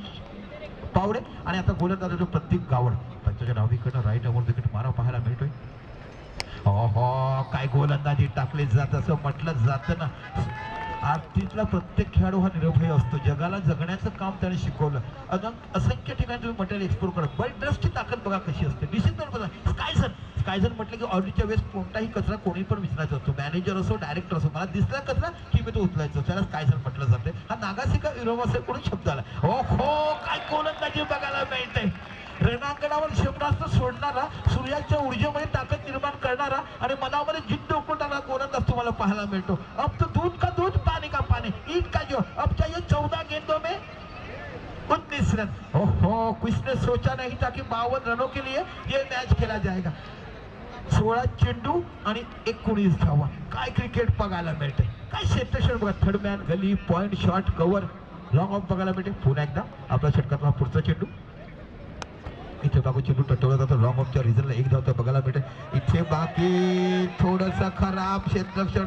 पावडे आणि आता गोलंदाज जो प्रतीक गावड. पंचाच्या डावीकडनं राईट ओव्हर विकेट मारा पाहायला मिळतोय. काय गोलंदाजी टाकले जात असं म्हटलं जातं ना. आरतीतला प्रत्येक खेळाडू हा निर्भय असतो. जगाला जगण्याचं काम त्याने शिकवलं. असंख्य ठिकाणी तुम्ही मटेरियल एक्सप्लोर करा. बल्डर्सची ताकद बघा कशी असते. डिसिप्लिन स्कायझन म्हटलं की ऑडिटच्या वेळेस कोणताही कचरा कोणी पण विचारायचा असतो. मॅनेजर असो डायरेक्टर असो, मला दिसला कचरा की मी तो उचलायचो, त्याला स्कायझन म्हटलं जाते. हा नागासिका युरोवासे कोणी शब्द आला. काय गोलंदाजी बघायला मिळते. रणांगणावर क्षेपणास्त्र सोडणारा, सूर्याच्या ऊर्जेमध्ये ताकद निर्माण करणारा आणि मनामध्ये जिद्द उकळणारा गोलंदाज तुम्हाला पाहायला मिळतो. अब तो दूध का दूध पानी का पानी, ईद का जो. अब चाहिए 14 गेंदों में 19 रन. किसने सोचा नहीं था कि 52 रनों के लिए ये मैच खेला जाएगा. 16 चेंडू आणि 19 धावा. काय क्रिकेट बघायला मिळते. काय क्षेत्रक्षण बघा. Third man, gully, point, shot, cover, long off बघायला मिळते. पुन्हा एकदा आपल्या षटकातला पुढचा चेंडू. इथे बाकी चेंडू टटवला जातो. लॉंग ऑफच्या रिझनला 1 धाव बघायला मिळते. इथे बाकी थोडंसं खराब क्षेत्रक्षण.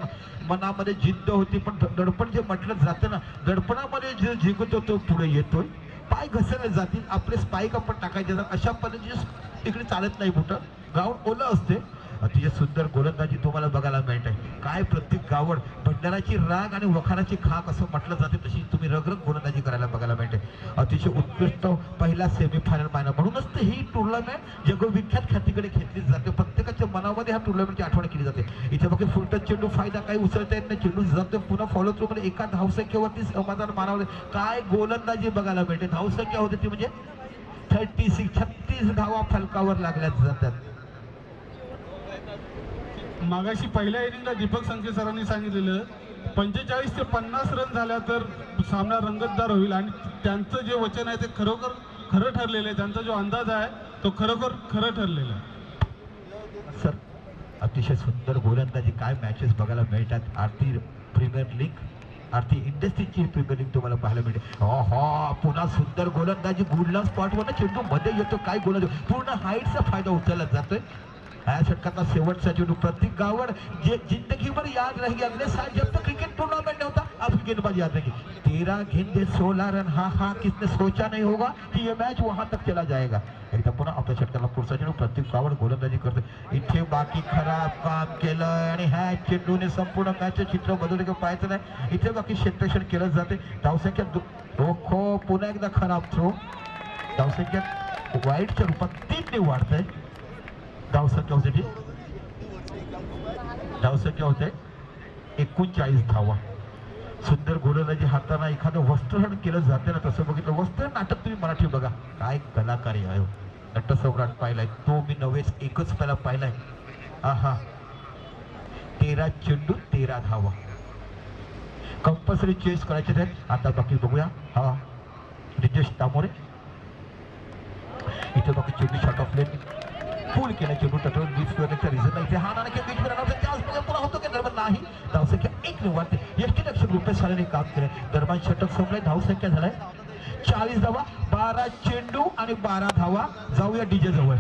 मनामध्ये जिद्द होती पण दडपण जे म्हटलं जातं ना, दडपणामध्ये जे जिंकतो तो पुढे येतोय. पाय घसरले जातील, आपले स्पाईक आपण टाकायचे जातात. अशा पद्धतीने इकडे चालत नाही. मोठं ग्राउंड ओलं असते. अतिशय सुंदर गोलंदाजी तुम्हाला बघायला मिळते. काय प्रत्येक गावड भंडाराची राग आणि वखाराची खाक असं म्हटलं जाते तशी तुम्ही रगरग गोलंदाजी करायला बघायला मिळते. अतिशय उत्कृष्ट पहिला सेमीफायनल पाहिला. म्हणूनच तर ही टुर्नामेंट जगविख्यात ख्यातीकडे घेतली जाते. प्रत्येकाच्या मनामध्ये ह्या टुर्नामेंटची आठवण केली जाते. इथे बघा फुलटच चेंडू, फायदा काही उचलता येत नाही. चेंडू जातो पुन्हा फॉलो थ्रू मध्ये एका धावसंख्येवरती समाधान मानावं. काय गोलंदाजी बघायला मिळते. धावसंख्या होते ती म्हणजे 36 धावा फलकावर लागल्या जातात.
मागाशी पहिल्या इनिंगला दीपक संके सरांनी सांगितलेलं 45 ते 50 रन झाल्या तर सामना रंगतदार होईल आणि त्यांचं जे वचन आहे ते खरोखर खरं ठरलेलं आहे. त्यांचा जो अंदाज आहे तो खरोखर खरं ठरलेला आहे.
सर अतिशय सुंदर गोलंदाजी. काय मॅचेस बघायला मिळतात. आरती प्रीमियर लीग, आरती इंडस्ट्रीची प्रीमियर लीग तुम्हाला पाहायला मिळते. पुन्हा सुंदर गोलंदाजी. गुडला स्पॉटवर चेंडू मध्ये येतो. काय गोलंदाजी. पूर्ण हाईटचा फायदा उचलला जातोय. या षटकाचा शेवटचा चेंडू प्रतीक गावड जे जिंदगीभर याद रहेगी. अगले साल जब तक क्रिकेट टूर्नामेंट होता अब गेंदबाजी याद रहेगी. 13 गेंदे 16 रन. किसने सोचा नहीं होगा कि ये मैच वहां तक चला जाएगा. एकदा पुन्हा आपल्या षटकाला पुढचा चेंडू. प्रतीक गावड गोलंदाजी करते. इथे बाकी खराब काम केलं आणि ह्या चेंडूने संपूर्ण मॅचचे चित्र बदलले पाहायचं नाही. इथे बाकी क्षेत्रक्षण केलं जाते. धावसंख्या पुन्हा एकदा खराब थ्रो. धावसंख्या वाईटच्या रूपात 3 ने वाढत आहे. धावसंख्या होते धावसंख्या होते 39 धावा. सुंदर गोलंदाजी हाताना एखादं वस्त्रहरण केलं जाते ना, तसं बघितलं वस्त्र नाटक तुम्ही मराठी बघा, काय कलाकारी आहे. नटसम्राट पाहिलाय तो मी नव्हेच, एकच पहिला पाहिलाय. आहा, 13 चेंडू 13 धावा. कंपल्सरी चेस करायचे आहेत. आता बाकी बघूया. हा रितेश तामोरे इथे बाकी चेंडू शॉट ऑफ लेन फुल केला. चेंडू टटवून बीच करण्याचा रिझन नाही. इथे हा नाणके बीच करण्याचा चान्स पुन्हा होतो की दरम्यान नाही. धावसंख्या 1 ने वाढते. यष्टीरक्षक रुपेश सालेने काम केले. दरम्यान षटक सोडले. धावसंख्या झालाय 40 धावा. 12 चेंडू आणि 12 धावा. जाऊया डीजे जवळ.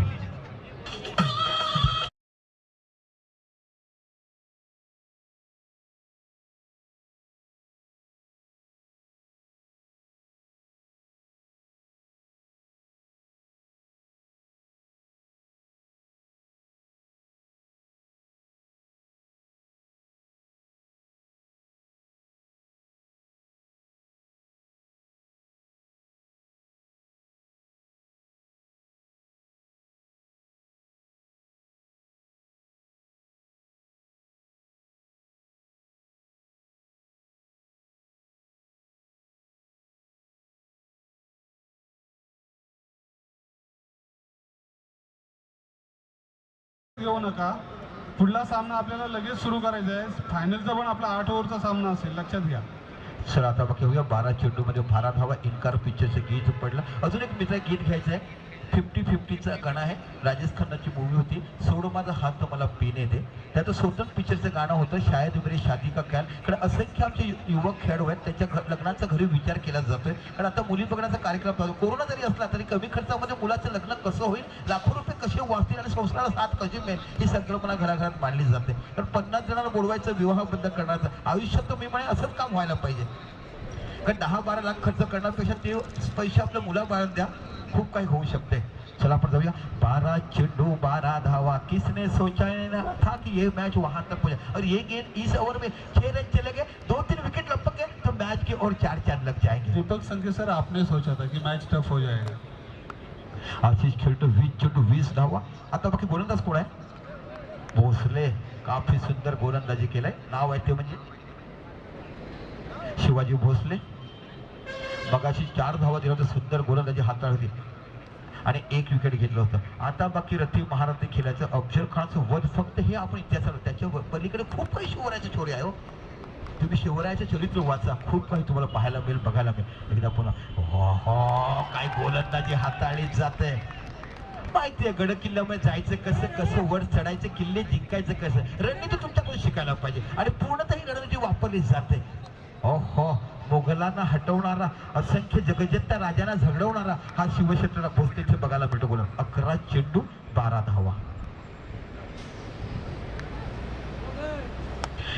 घेऊ नका. पुढला सामना आपल्याला लगेच सुरू करायचा आहे. फायनलचा पण आपला 8 ओव्हरचा सामना असेल, लक्षात घ्या.
सर आता बघ घेऊया. 12 चेंडू मध्ये 12 धावा. इनकार पिक्चरचं गीत पडलं. अजून एक मित्र गीत घ्यायचं आहे. 50-50चा गाणं आहे. राजेश खन्नाची मूवी होती सोड माझा हात मला पिणे दे. त्याचं स्वतंत्र पिक्चरचं गाणं होतं शायद मेरी शादी का ख्याल. कारण असंख्य आमचे युवक खेळाडू आहेत, त्यांच्या लग्नाचा घरी विचार केला जातोय. कारण आता मुली बघण्याचा कार्यक्रम चालू. कोरोना जरी असला तरी कमी खर्चामध्ये मुलाचं लग्न कसं होईल, लाखो रुपये कसे वाचतील आणि संसाराला साथ कशी मिळेल, ही संकल्पना घराघरात मांडली जाते. कारण 50 जणांना बोलवायचं, विवाह बंद करण्याचं आयुष्यात तर मी म्हणे असंच काम व्हायला पाहिजे. कारण 10-12 लाख खर्च करण्यापेक्षा ते पैसे आपल्या मुलाबाळांना द्या, खूप काही होऊ शकते. चला आपण जाऊया. 12 चेंडू 12 धावा. किसने सोचा था कि ये मैच वहां तक पहुंचे और ये गेंद इस ओवर में 6 रन चले गए, 2-3 विकेट लपक गए तो मैच के और 4 लग जाएंगे.
दीपक संघे सर, आपने सोचा था कि मैच टफ हो जाएगा.
आशिष खेळतो 20 चेंडू 20 धावा. आता बाकी गोलंदाज कोण आहे? भोसले. काफी सुंदर गोलंदाजी केलाय. नाव आहे ते म्हणजे शिवाजी भोसले. मगाशी 4 धावा दिल्या होत्या. सुंदर गोलंदाजी हाताळली आणि 1 विकेट घेतलं होतं. आता बाकी रथी महारथी खेळायचं. अफजल खानचं वध फक्त हे आपण इतिहासाला, त्याच्या पलीकडे खूप काही शिवरायाचे छोरे आहे. तुम्ही शिवरायाचे चरित्र वाचा, खूप काही तुम्हाला पाहायला मिळेल, बघायला मिळेल. एकदा पुन्हा हो काय गोलंदाजी हाताळली जाते. माहितीये गड किल्ल्यामध्ये जायचं कसं, कसं वर चढायचं, किल्ले जिंकायचं कसं, रणनीती तुमच्याकडून शिकायला पाहिजे आणि पूर्णतः ही रणनीती वापरली जाते. हो मोगलांना हटवणारा, असंख्य जगज्जेत्या राजांना झगडवणारा हा शिवशंकरराव भोसले इथे बघायला मिळतो. बोला 11 चेंडू 12 धावा.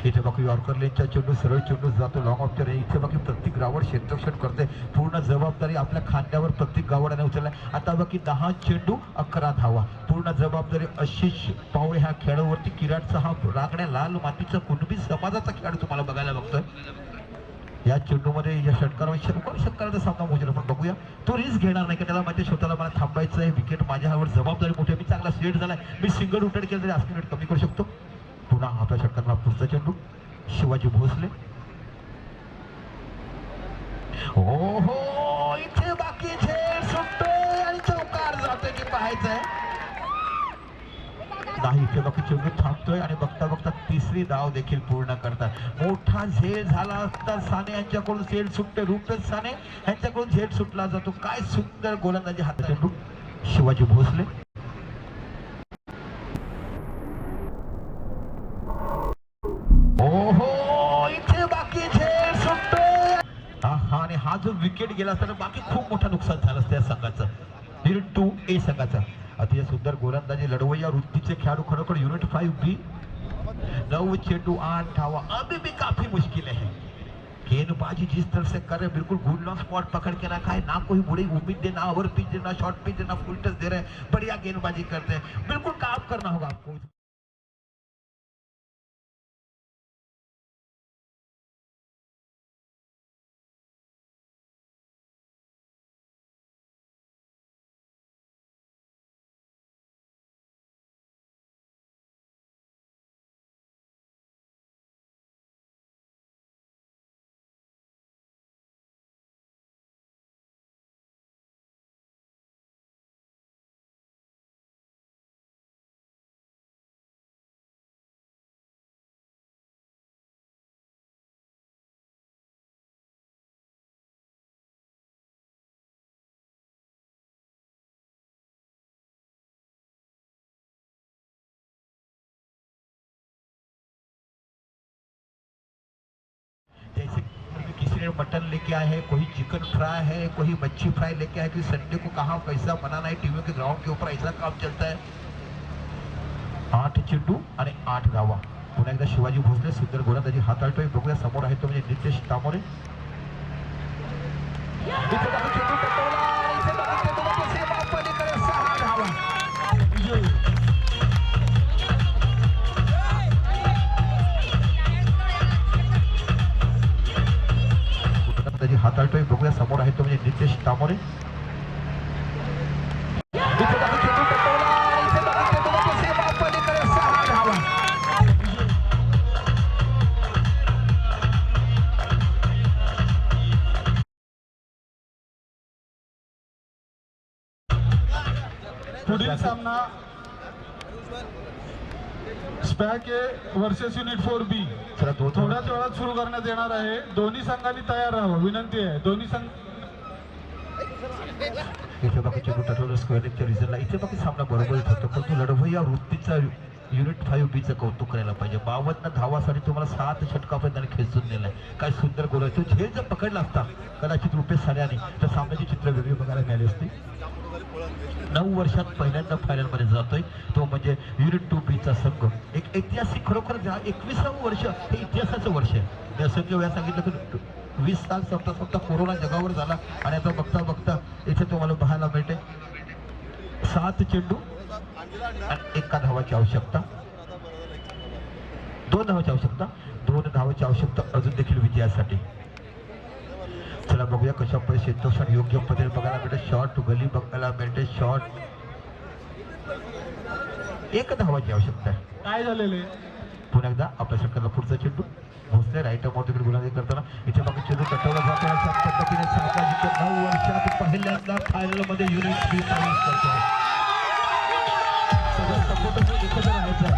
इथे बाकी यॉर्कर लेनच्या चेंडू सरळ चेंडू जातो लॉंग ऑफच्या. इथे बाकी प्रत्येक गावड क्षेत्ररक्षण करते. पूर्ण जबाबदारी आपल्या खांद्यावर प्रत्येक गावडाने उचललाय. आता बाकी 10 चेंडू 11 धावा. पूर्ण जबाबदारी आशिष पावळे ह्या खेळावरती. किराटचा हा रांगड्या लाल मातीचा कुणबी समाजाचा खेळ तुम्हाला बघायला बघतोय. या चेंडूमध्ये या षटकाराचा सामना मोजेल. आपण बघूया. तो रिस्क घेणार नाही, की त्याला माहिती स्वतःला मला थांबायचं आहे. विकेट माझ्यावर जबाबदारी मोठी आहे. मी चांगला सेट झालाय, मी सिंगल रुटेड केलं तरी 8 मिनिट कमी करू शकतो. पुन्हा आपल्या षटकाला पुढचा चेंडू शिवाजी भोसले. हो इथे बाकी झेल सुटतोय आणि चौकार जातोय की पाहायचंय नाही. इथे बाकी चेंडू थांबतोय आणि बघता बघता तिसरी धाव देखील पूर्ण करतात. मोठा झेल झाला असता साने यांच्याकडून झेल सुटते. रुपेश साने यांच्याकडून झेल सुटला जातो. काय सुंदर गोलंदाजी हात. चेंडू शिवाजी भोसले. ओहो इथे बाकी झेल सुटतोय. हा आणि हा जो विकेट गेला असता बाकी खूप मोठं नुकसान झालं असतं या संघाचं, युनिट 2A संघाचं. अतिशय सुंदर गोलंदाजी लढवय्या वृत्तीचे खेळाडू खरोखर यूनिट 5B. 9 चेंडू 8 धावा. अभी भी काफी मुश्किल है. गेंदबाजी जिस तरह से कर रहे, बिल्कुल गुड लॉन्ग स्पॉट पकड़ के रखा है. ना कोई बड़ी उम्मीद देना, ओवर पिच देना, शॉर्ट पिच देना, फुल टच दे रहे हैं. बढ़िया गेंदबाजी करते हैं. बिल्कुल काम करना होगा आपको. पनीर मटन लेके आए हैं, कोई चिकन फ्राई है, कोई मच्छी फ्राई लेके आए कि संडे को कहाँ पैसा बनाना है, टीवी के ग्राउंड के ऊपर ऐसा काम चलता है. 8 चेंडू आणि 8 धावा. पुन्हा एकदा शिवाजी भोसले सुंदर गोलंदाजी हाताळतोय. बघूया समोर आहे तो म्हणजे नितेश तामोरे. इथे बघा चेंडू टपवला, इथे बघा चेंडूला सेवा पलीकडे 6 धावा. विजयी. गोलंदाजी हाताळतोय. बघूया समोर आहे तो म्हणजे नितेश तामोरे. इथे बघा चेंडू टपवला, इथे बघा चेंडूला सेवा पलीकडे 6 धावा.
पुढील सामना स्पॅक ए वर्सेस युनिट 4B
चला
थोड्याच वेळात सुरू करण्यात येणार आहे. दोन्ही संघांनी तयार राहावं विनंती आहे. दोन्ही संघ
इथे बाकी चेंडू टटोल स्क्वेअरच्या रिझनला इथे बाकी सामना बरोबरच होतो, पण तो लढवई या वृत्तीचा युनिट 5Bचं कौतुक करायला पाहिजे. 52 धावासाठी तुम्हाला 7 षटकापर्यंत त्याने खेचून नेलाय. काय सुंदर गोल आहे. तो झेल जर पकडला असता कदाचित रुपेश साल्याने तर सामन्याची चित्र वेगळी बघायला मिळाली असती. 9 वर्षात पहिल्यांदा फायनलमध्ये जातोय तो म्हणजे युनिट 2Bचा संघ. एक ऐतिहासिक खरोखर 21वं वर्ष हे इतिहासाचं वर्ष आहे. मी असं वेळा सांगितलं की 20 साल संपता कोरोना जगावर झाला आणि आता बघता बघता इथे तुम्हाला पाहायला मिळते 7 चेंडू आणि 1 धावाची आवश्यकता. 2 धावाची आवश्यकता. 2 धावाची आवश्यकता अजून देखील विजयासाठी. चला बघूया कशा परिस्थितीत योग्य पद्धतीने बघायला मिळते. शॉर्ट गली बघायला मिळते. शॉर्ट 1 धावाची आवश्यकता आहे.
काय झालेले
पुन्हा एकदा आपल्या षटकाला पुढचा चेंडू भोसले राईट अमाउंट तिकडे गोलंदाजी करताना इथे बाकी चेंडू टटवला जातो. अशा पद्धतीने साम्राज्याच्या 9 वर्षात पहिल्यांदा फायनलमध्ये युनिट 3 प्रवेश करतो. सगळं सपोर्ट एकत्र राहायचं.